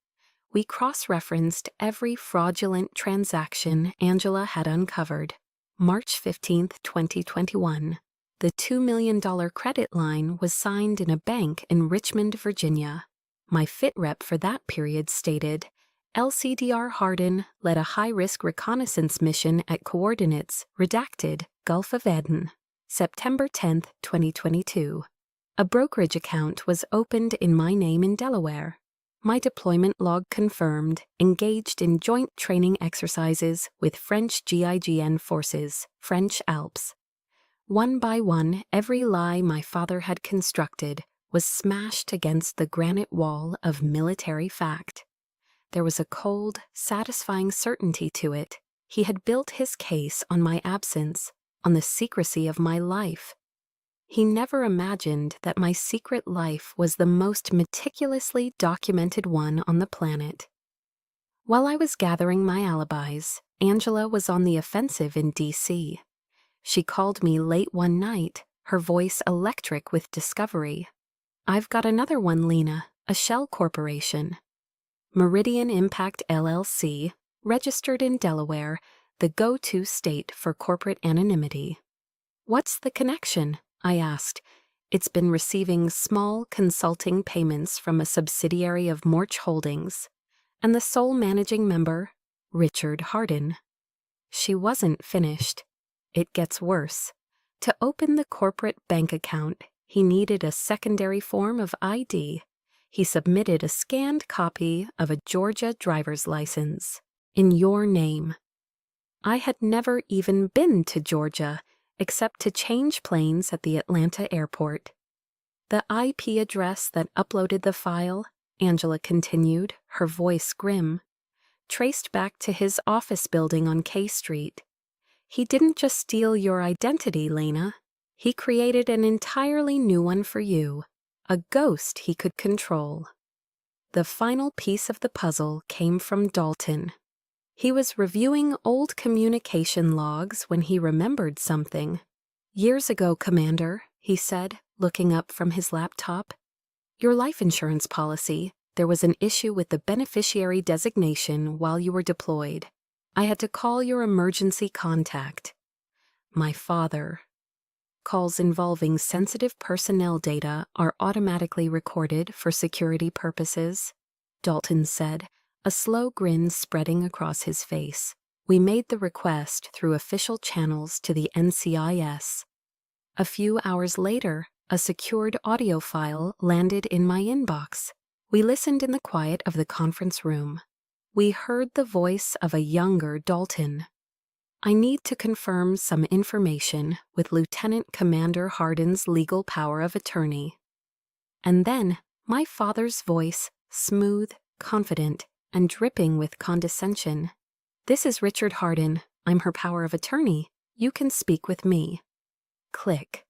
We cross-referenced every fraudulent transaction Angela had uncovered. March 15, 2021. The $2 million credit line was signed in a bank in Richmond, Virginia. My fit rep for that period stated, "LCDR Harden led a high-risk reconnaissance mission at coordinates, redacted, Gulf of Aden, September 10, 2022. A brokerage account was opened in my name in Delaware. My deployment log confirmed, engaged in joint training exercises with French GIGN forces, French Alps." One by one, every lie my father had constructed was smashed against the granite wall of military fact. There was a cold, satisfying certainty to it. He had built his case on my absence, on the secrecy of my life. He never imagined that my secret life was the most meticulously documented one on the planet. While I was gathering my alibis, Angela was on the offensive in DC. She called me late one night, her voice electric with discovery. "I've got another one, Lena, a shell corporation. Meridian Impact LLC, registered in Delaware, the go-to state for corporate anonymity." "What's the connection?" I asked. "It's been receiving small consulting payments from a subsidiary of Morch Holdings, and the sole managing member, Richard Harden." She wasn't finished. "It gets worse. To open the corporate bank account, he needed a secondary form of ID. He submitted a scanned copy of a Georgia driver's license, in your name." I had never even been to Georgia, except to change planes at the Atlanta airport. "The IP address that uploaded the file," Angela continued, her voice grim, "traced back to his office building on K Street. He didn't just steal your identity, Lena. He created an entirely new one for you, a ghost he could control." The final piece of the puzzle came from Dalton. He was reviewing old communication logs when he remembered something. "Years ago, Commander," he said, looking up from his laptop, "your life insurance policy, There was an issue with the beneficiary designation while you were deployed. I had to call your emergency contact. My father. Calls involving sensitive personnel data are automatically recorded for security purposes, Dalton said, a slow grin spreading across his face. We made the request through official channels to the NCIS. A few hours later, a secured audio file landed in my inbox. We listened in the quiet of the conference room. We heard the voice of a younger Dalton. I need to confirm some information with Lieutenant Commander Hardin's legal power of attorney. And then, my father's voice, smooth, confident, and dripping with condescension. This is Richard Hardin. I'm her power of attorney. You can speak with me. Click.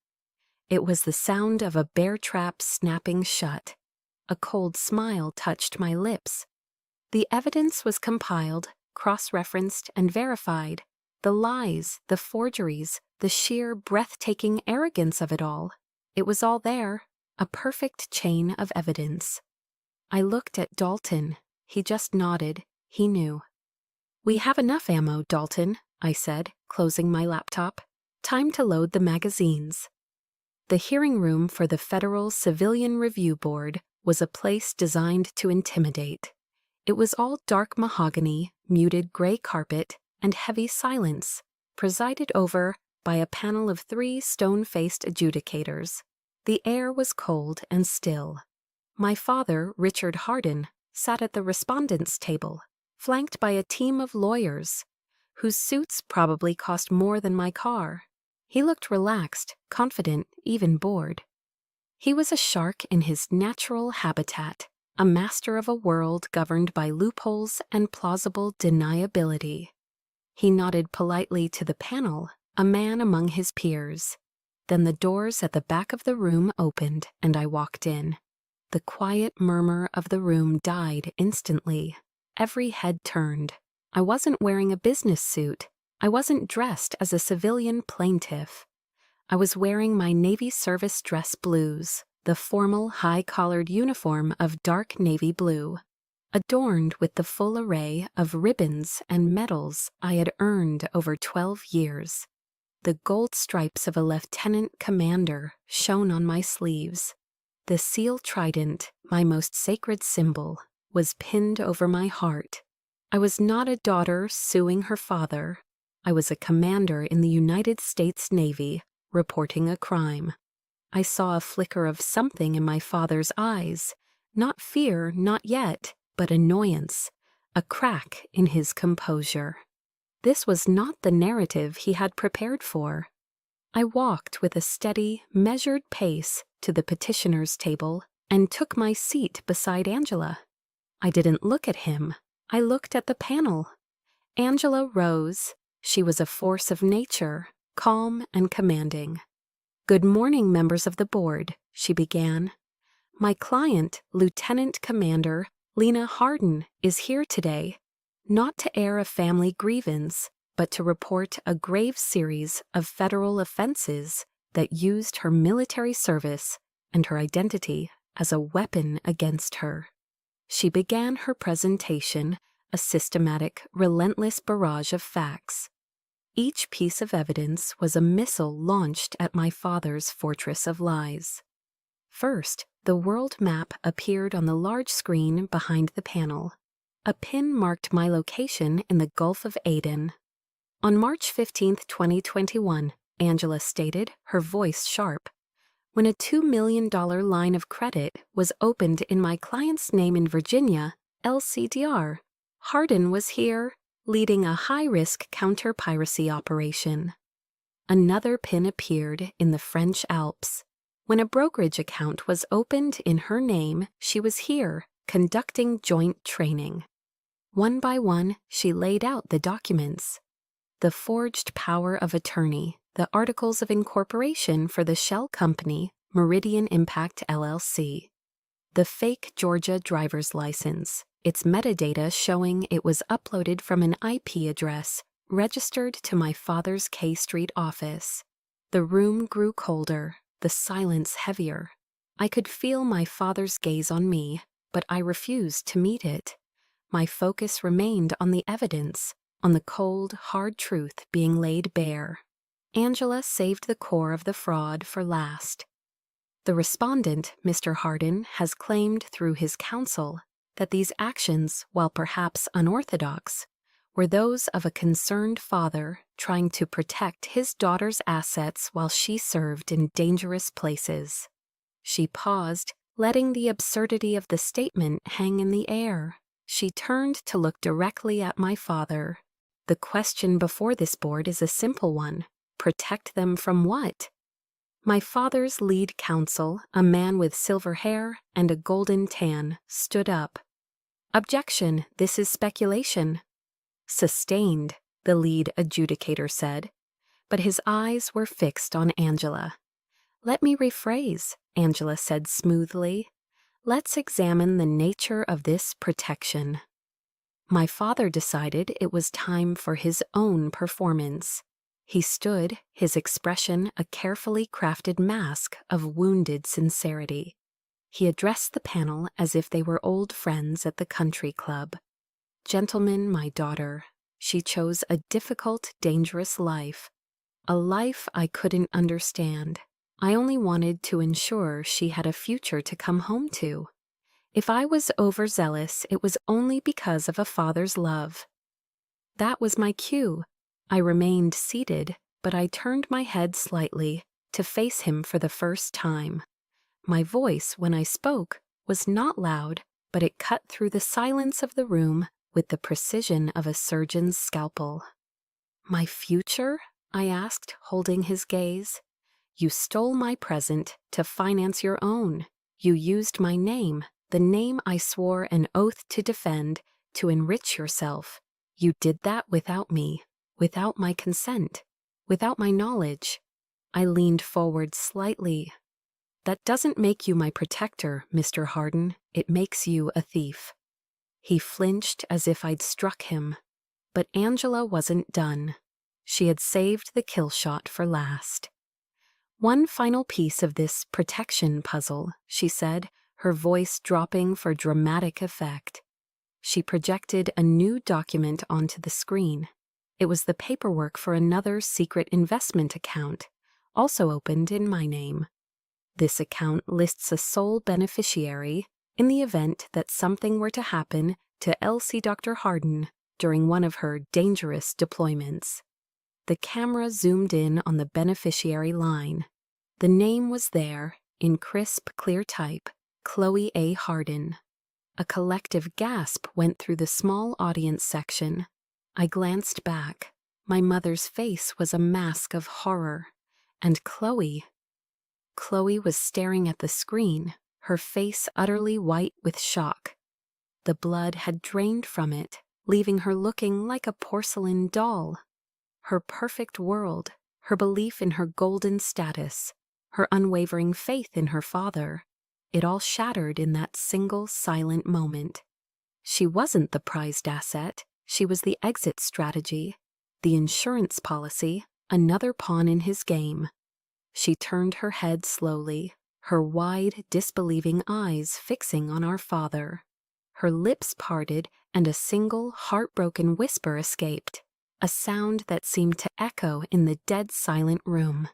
It was the sound of a bear trap snapping shut. A cold smile touched my lips. The evidence was compiled, cross-referenced, and verified. The lies, the forgeries, the sheer breathtaking arrogance of it all. It was all there, a perfect chain of evidence. I looked at Dalton. He just nodded. He knew. We have enough ammo, Dalton, I said, closing my laptop. Time to load the magazines. The hearing room for the Federal Civilian Review Board was a place designed to intimidate. It was all dark mahogany, muted gray carpet, and heavy silence, presided over by a panel of 3 stone-faced adjudicators. The air was cold and still. My father, Richard Hardin, sat at the respondents' table, flanked by a team of lawyers, whose suits probably cost more than my car. He looked relaxed, confident, even bored. He was a shark in his natural habitat, a master of a world governed by loopholes and plausible deniability. He nodded politely to the panel, a man among his peers. Then the doors at the back of the room opened and I walked in. The quiet murmur of the room died instantly. Every head turned. I wasn't wearing a business suit. I wasn't dressed as a civilian plaintiff. I was wearing my Navy service dress blues, the formal high-collared uniform of dark navy blue, adorned with the full array of ribbons and medals I had earned over 12 years. The gold stripes of a lieutenant commander shone on my sleeves. The seal trident, my most sacred symbol, was pinned over my heart. I was not a daughter suing her father. I was a commander in the United States Navy, reporting a crime. I saw a flicker of something in my father's eyes, not fear, not yet, but annoyance, a crack in his composure. This was not the narrative he had prepared for. I walked with a steady, measured pace to the petitioner's table and took my seat beside Angela. I didn't look at him. I looked at the panel. Angela rose. She was a force of nature, calm and commanding. "Good morning, members of the board," she began. "My client, Lieutenant Commander Lena Hardin, is here today, not to air a family grievance, but to report a grave series of federal offenses that used her military service and her identity as a weapon against her." She began her presentation, a systematic, relentless barrage of facts. Each piece of evidence was a missile launched at my father's fortress of lies. First, the world map appeared on the large screen behind the panel. A pin marked my location in the Gulf of Aden. On March 15, 2021, Angela stated, her voice sharp, when a $2 million line of credit was opened in my client's name in Virginia, LCDR, Hardin was here, leading a high-risk counter-piracy operation. Another pin appeared in the French Alps. When a brokerage account was opened in her name, she was here, conducting joint training. One by one, she laid out the documents. The forged power of attorney, the articles of incorporation for the shell company, Meridian Impact LLC. The fake Georgia driver's license, its metadata showing it was uploaded from an IP address registered to my father's K Street office. The room grew colder, the silence heavier. I could feel my father's gaze on me, but I refused to meet it. My focus remained on the evidence, on the cold, hard truth being laid bare. Angela saved the core of the fraud for last. The respondent, Mr. Hardin, has claimed through his counsel that these actions, while perhaps unorthodox, were those of a concerned father trying to protect his daughter's assets while she served in dangerous places. She paused, letting the absurdity of the statement hang in the air. She turned to look directly at my father. The question before this board is a simple one. Protect them from what? My father's lead counsel, a man with silver hair and a golden tan, stood up. Objection, this is speculation. Sustained, the lead adjudicator said, but his eyes were fixed on Angela. Let me rephrase, Angela said smoothly. Let's examine the nature of this protection. My father decided it was time for his own performance. He stood, his expression a carefully crafted mask of wounded sincerity. He addressed the panel as if they were old friends at the country club. Gentlemen, my daughter, she chose a difficult, dangerous life. A life I couldn't understand. I only wanted to ensure she had a future to come home to. If I was overzealous, it was only because of a father's love. That was my cue. I remained seated, but I turned my head slightly to face him for the first time. My voice, when I spoke, was not loud, but it cut through the silence of the room with the precision of a surgeon's scalpel. My future? I asked, holding his gaze. You stole my present to finance your own. You used my name, the name I swore an oath to defend, to enrich yourself. You did that without me, without my consent, without my knowledge. I leaned forward slightly. That doesn't make you my protector, Mr. Hardin. It makes you a thief. He flinched as if I'd struck him. But Angela wasn't done. She had saved the kill shot for last. One final piece of this protection puzzle, she said, her voice dropping for dramatic effect. She projected a new document onto the screen. It was the paperwork for another secret investment account, also opened in my name. This account lists a sole beneficiary in the event that something were to happen to Elsie Dr. Hardin during one of her dangerous deployments. The camera zoomed in on the beneficiary line. The name was there, in crisp, clear type, Chloe A. Hardin. A collective gasp went through the small audience section. I glanced back. My mother's face was a mask of horror. And Chloe was staring at the screen, her face utterly white with shock. The blood had drained from it, leaving her looking like a porcelain doll. Her perfect world, her belief in her golden status, her unwavering faith in her father, it all shattered in that single silent moment. She wasn't the prized asset, she was the exit strategy, the insurance policy, another pawn in his game. She turned her head slowly, her wide, disbelieving eyes fixing on our father. Her lips parted and a single, heartbroken whisper escaped, a sound that seemed to echo in the dead silent room.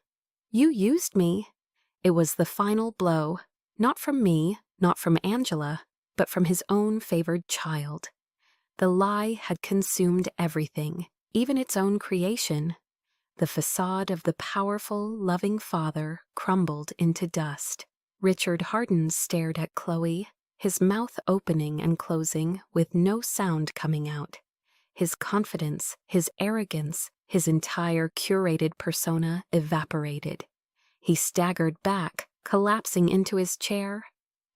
You used me. It was the final blow, not from me, not from Angela, but from his own favored child. The lie had consumed everything, even its own creation. The facade of the powerful, loving father crumbled into dust. Richard Hardin stared at Chloe, his mouth opening and closing with no sound coming out. His confidence, his arrogance, his entire curated persona evaporated. He staggered back, collapsing into his chair.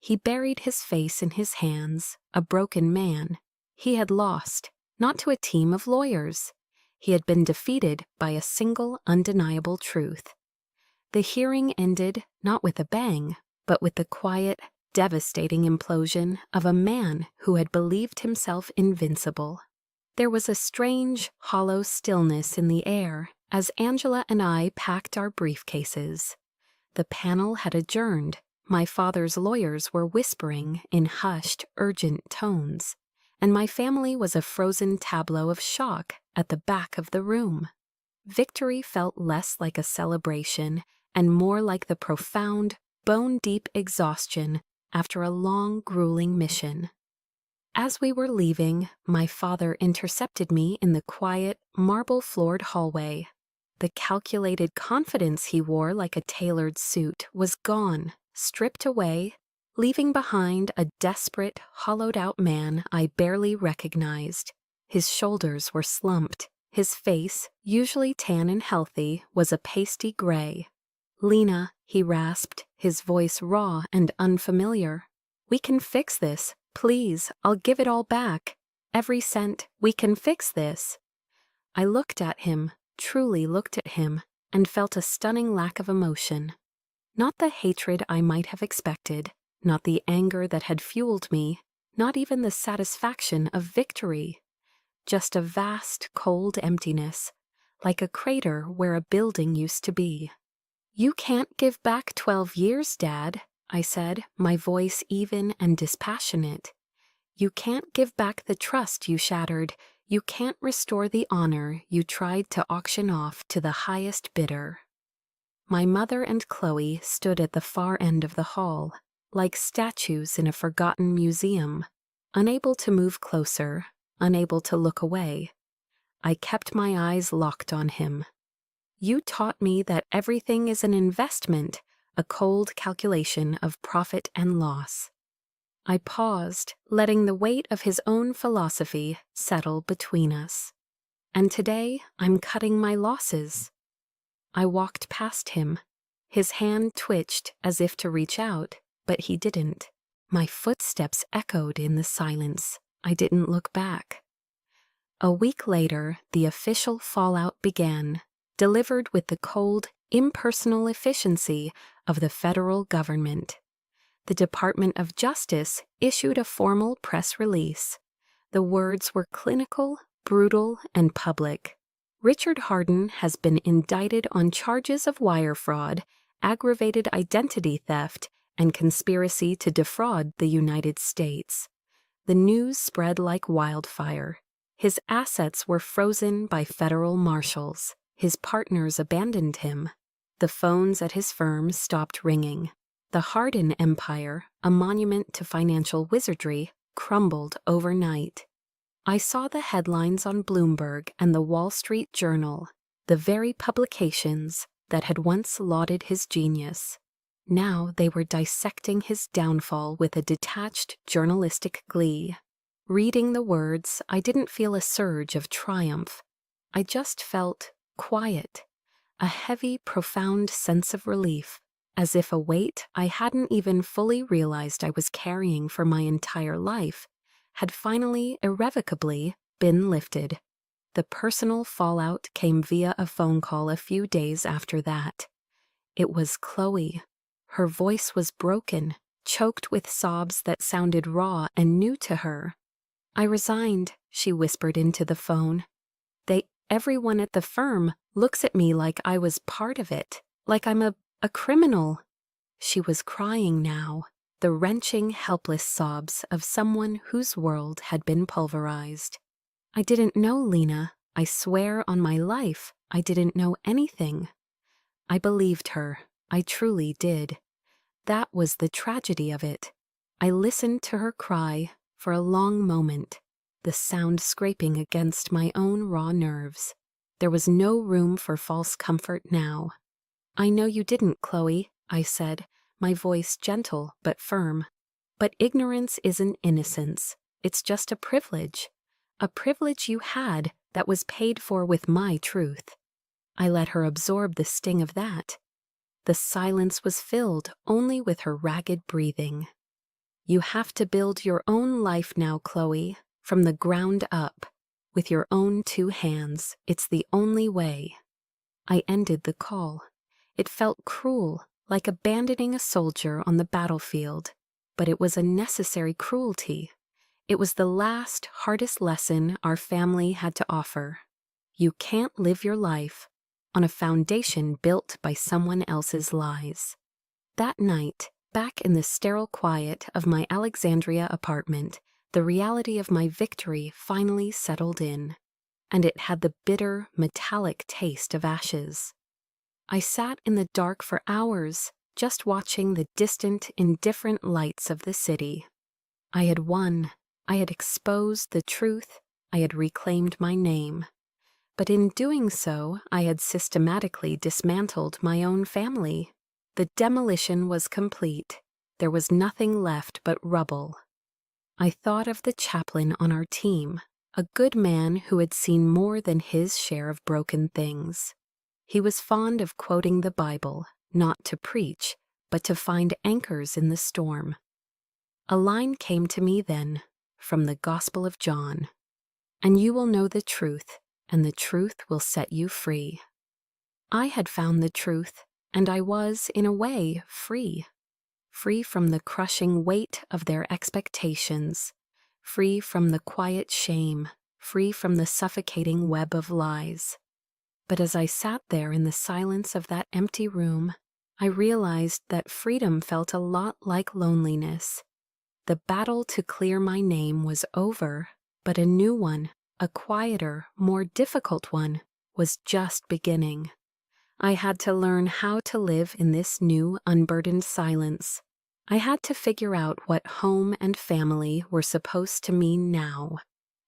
He buried his face in his hands, a broken man. He had lost, not to a team of lawyers. He had been defeated by a single undeniable truth. The hearing ended not with a bang, but with the quiet, devastating implosion of a man who had believed himself invincible. There was a strange, hollow stillness in the air as Angela and I packed our briefcases. The panel had adjourned, My father's lawyers were whispering in hushed, urgent tones, and my family was a frozen tableau of shock at the back of the room. Victory felt less like a celebration and more like the profound, bone-deep exhaustion after a long, grueling mission. As we were leaving, my father intercepted me in the quiet, marble-floored hallway. The calculated confidence he wore like a tailored suit was gone, stripped away, leaving behind a desperate, hollowed-out man I barely recognized. His shoulders were slumped. His face, usually tan and healthy, was a pasty gray. "Lena," he rasped, his voice raw and unfamiliar. "We can fix this. Please, I'll give it all back. Every cent. We can fix this." I looked at him, truly looked at him, and felt a stunning lack of emotion. Not the hatred I might have expected, not the anger that had fueled me, not even the satisfaction of victory. Just a vast, cold emptiness, like a crater where a building used to be. "You can't give back 12 years, Dad," I said, my voice even and dispassionate. "You can't give back the trust you shattered. You can't restore the honor you tried to auction off to the highest bidder." My mother and Chloe stood at the far end of the hall, like statues in a forgotten museum, unable to move closer, unable to look away. I kept my eyes locked on him. "You taught me that everything is an investment, a cold calculation of profit and loss." I paused, letting the weight of his own philosophy settle between us. "And today, I'm cutting my losses." I walked past him. His hand twitched as if to reach out, but he didn't. My footsteps echoed in the silence. I didn't look back. A week later, the official fallout began, delivered with the cold, impersonal efficiency of the federal government. The Department of Justice issued a formal press release. The words were clinical, brutal, and public. "Richard Harden has been indicted on charges of wire fraud, aggravated identity theft, and conspiracy to defraud the United States." The news spread like wildfire. His assets were frozen by federal marshals. His partners abandoned him. The phones at his firm stopped ringing. The Harden empire, a monument to financial wizardry, crumbled overnight. I saw the headlines on Bloomberg and the Wall Street Journal, the very publications that had once lauded his genius. Now they were dissecting his downfall with a detached journalistic glee. Reading the words, I didn't feel a surge of triumph. I just felt quiet, a heavy, profound sense of relief, as if a weight I hadn't even fully realized I was carrying for my entire life had finally, irrevocably, been lifted. The personal fallout came via a phone call a few days after that. It was Chloe. Her voice was broken, choked with sobs that sounded raw and new to her. "I resigned," she whispered into the phone. Everyone at the firm looks at me like I was part of it, like I'm a criminal." She was crying now, the wrenching, helpless sobs of someone whose world had been pulverized. "I didn't know, Lena. I swear on my life, I didn't know anything." I believed her. I truly did. That was the tragedy of it. I listened to her cry for a long moment, the sound scraping against my own raw nerves. There was no room for false comfort now. "I know you didn't, Chloe," I said, my voice gentle but firm. "But ignorance isn't innocence. It's just a privilege you had that was paid for with my truth." I let her absorb the sting of that. The silence was filled only with her ragged breathing. "You have to build your own life now, Chloe, from the ground up, with your own 2 hands. It's the only way." I ended the call. It felt cruel, like abandoning a soldier on the battlefield, but it was a necessary cruelty. It was the last, hardest lesson our family had to offer. You can't live your life on a foundation built by someone else's lies. That night, back in the sterile quiet of my Alexandria apartment, the reality of my victory finally settled in, and it had the bitter, metallic taste of ashes. I sat in the dark for hours, just watching the distant, indifferent lights of the city. I had won. I had exposed the truth. I had reclaimed my name. But in doing so, I had systematically dismantled my own family. The demolition was complete. There was nothing left but rubble. I thought of the chaplain on our team, a good man who had seen more than his share of broken things. He was fond of quoting the Bible, not to preach, but to find anchors in the storm. A line came to me then, from the Gospel of John, "And you will know the truth, and the truth will set you free." I had found the truth, and I was, in a way, free. Free from the crushing weight of their expectations, free from the quiet shame, free from the suffocating web of lies. But as I sat there in the silence of that empty room, I realized that freedom felt a lot like loneliness. The battle to clear my name was over, but a new one, a quieter, more difficult one, was just beginning. I had to learn how to live in this new, unburdened silence. I had to figure out what home and family were supposed to mean now,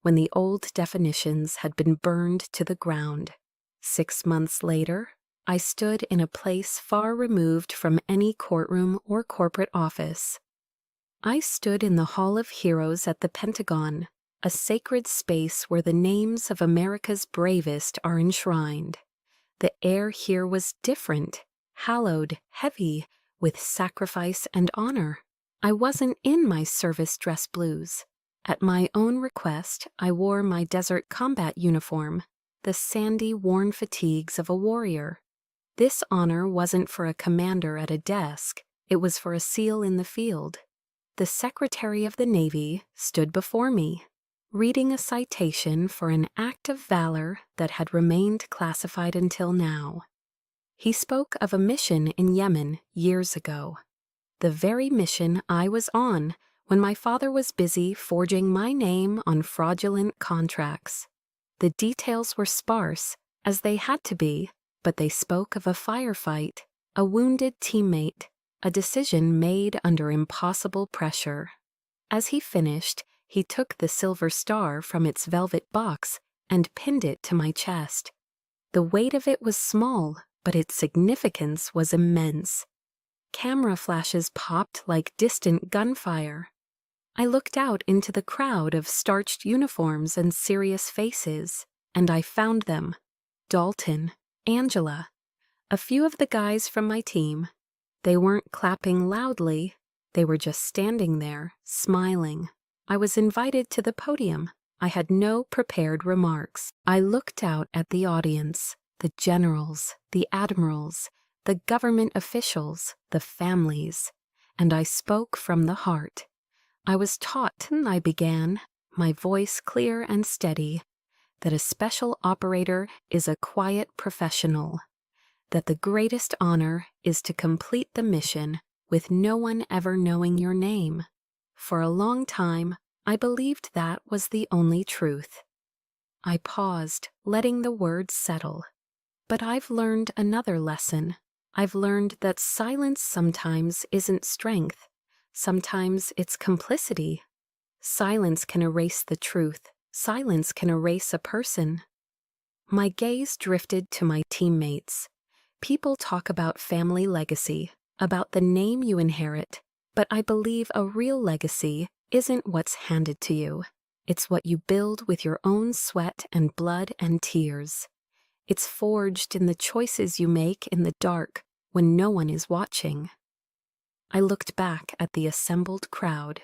when the old definitions had been burned to the ground. 6 months later, I stood in a place far removed from any courtroom or corporate office. I stood in the Hall of Heroes at the Pentagon, a sacred space where the names of America's bravest are enshrined. The air here was different, hallowed, heavy, with sacrifice and honor. I wasn't in my service dress blues. At my own request, I wore my desert combat uniform, the sandy, worn fatigues of a warrior. This honor wasn't for a commander at a desk, it was for a SEAL in the field. The Secretary of the Navy stood before me, reading a citation for an act of valor that had remained classified until now. He spoke of a mission in Yemen years ago, the very mission I was on when my father was busy forging my name on fraudulent contracts. The details were sparse, as they had to be, but they spoke of a firefight, a wounded teammate, a decision made under impossible pressure. As he finished, he took the silver star from its velvet box and pinned it to my chest. The weight of it was small, but its significance was immense. Camera flashes popped like distant gunfire. I looked out into the crowd of starched uniforms and serious faces, and I found them. Dalton, Angela, a few of the guys from my team. They weren't clapping loudly, they were just standing there, smiling. I was invited to the podium. I had no prepared remarks. I looked out at the audience, the generals, the admirals, the government officials, the families, and I spoke from the heart. I was taught, I began, my voice clear and steady, that a special operator is a quiet professional, that the greatest honor is to complete the mission with no one ever knowing your name. For a long time, I believed that was the only truth. I paused, letting the words settle. But I've learned another lesson. I've learned that silence sometimes isn't strength. Sometimes it's complicity. Silence can erase the truth. Silence can erase a person. My gaze drifted to my teammates. People talk about family legacy, about the name you inherit, but I believe a real legacy isn't what's handed to you. It's what you build with your own sweat and blood and tears. It's forged in the choices you make in the dark when no one is watching. I looked back at the assembled crowd.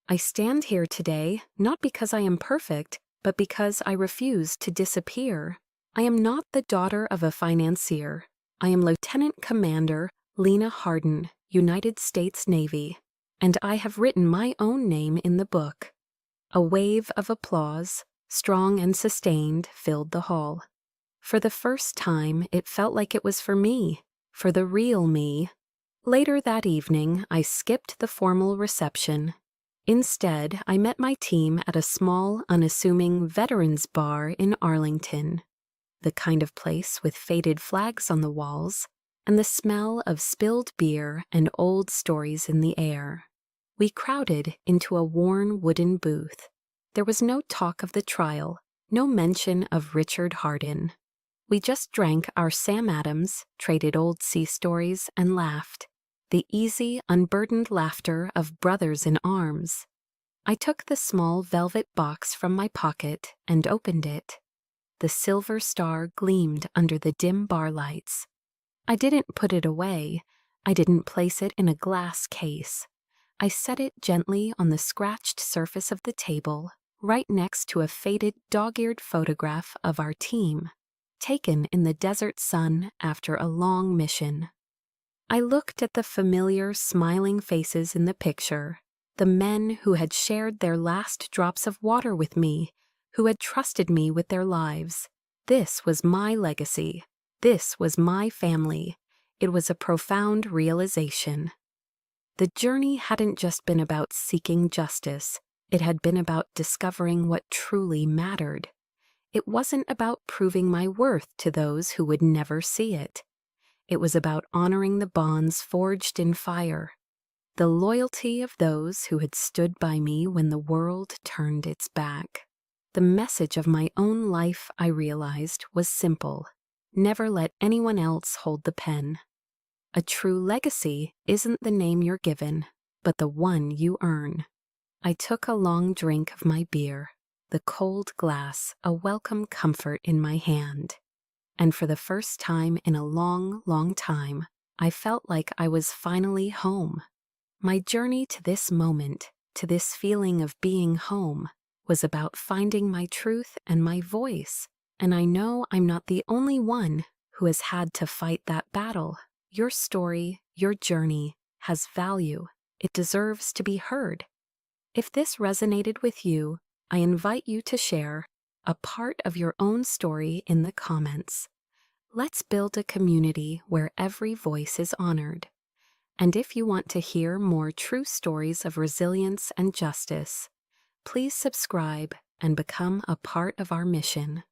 I stand here today not because I am perfect, but because I refuse to disappear. I am not the daughter of a financier. I am Lieutenant Commander Lena Hardin, United States Navy, and I have written my own name in the book. A wave of applause, strong and sustained, filled the hall. For the first time, it felt like it was for me, for the real me. Later that evening, I skipped the formal reception. Instead, I met my team at a small, unassuming veterans bar in Arlington, the kind of place with faded flags on the walls and the smell of spilled beer and old stories in the air. We crowded into a worn wooden booth. There was no talk of the trial, no mention of Richard Hardin. We just drank our Sam Adams, traded old sea stories, and laughed. The easy, unburdened laughter of brothers in arms. I took the small velvet box from my pocket and opened it. The silver star gleamed under the dim bar lights. I didn't put it away. I didn't place it in a glass case. I set it gently on the scratched surface of the table, right next to a faded, dog-eared photograph of our team, taken in the desert sun after a long mission. I looked at the familiar, smiling faces in the picture, the men who had shared their last drops of water with me, who had trusted me with their lives. This was my legacy. This was my family. It was a profound realization. The journey hadn't just been about seeking justice. It had been about discovering what truly mattered. It wasn't about proving my worth to those who would never see it. It was about honoring the bonds forged in fire, the loyalty of those who had stood by me when the world turned its back. The message of my own life, I realized, was simple. Never let anyone else hold the pen. A true legacy isn't the name you're given, but the one you earn. I took a long drink of my beer, the cold glass a welcome comfort in my hand. And for the first time in a long, long time, I felt like I was finally home. My journey to this moment, to this feeling of being home, was about finding my truth and my voice. And I know I'm not the only one who has had to fight that battle. Your story, your journey, has value. It deserves to be heard. If this resonated with you, I invite you to share a part of your own story in the comments. Let's build a community where every voice is honored. And if you want to hear more true stories of resilience and justice, please subscribe and become a part of our mission.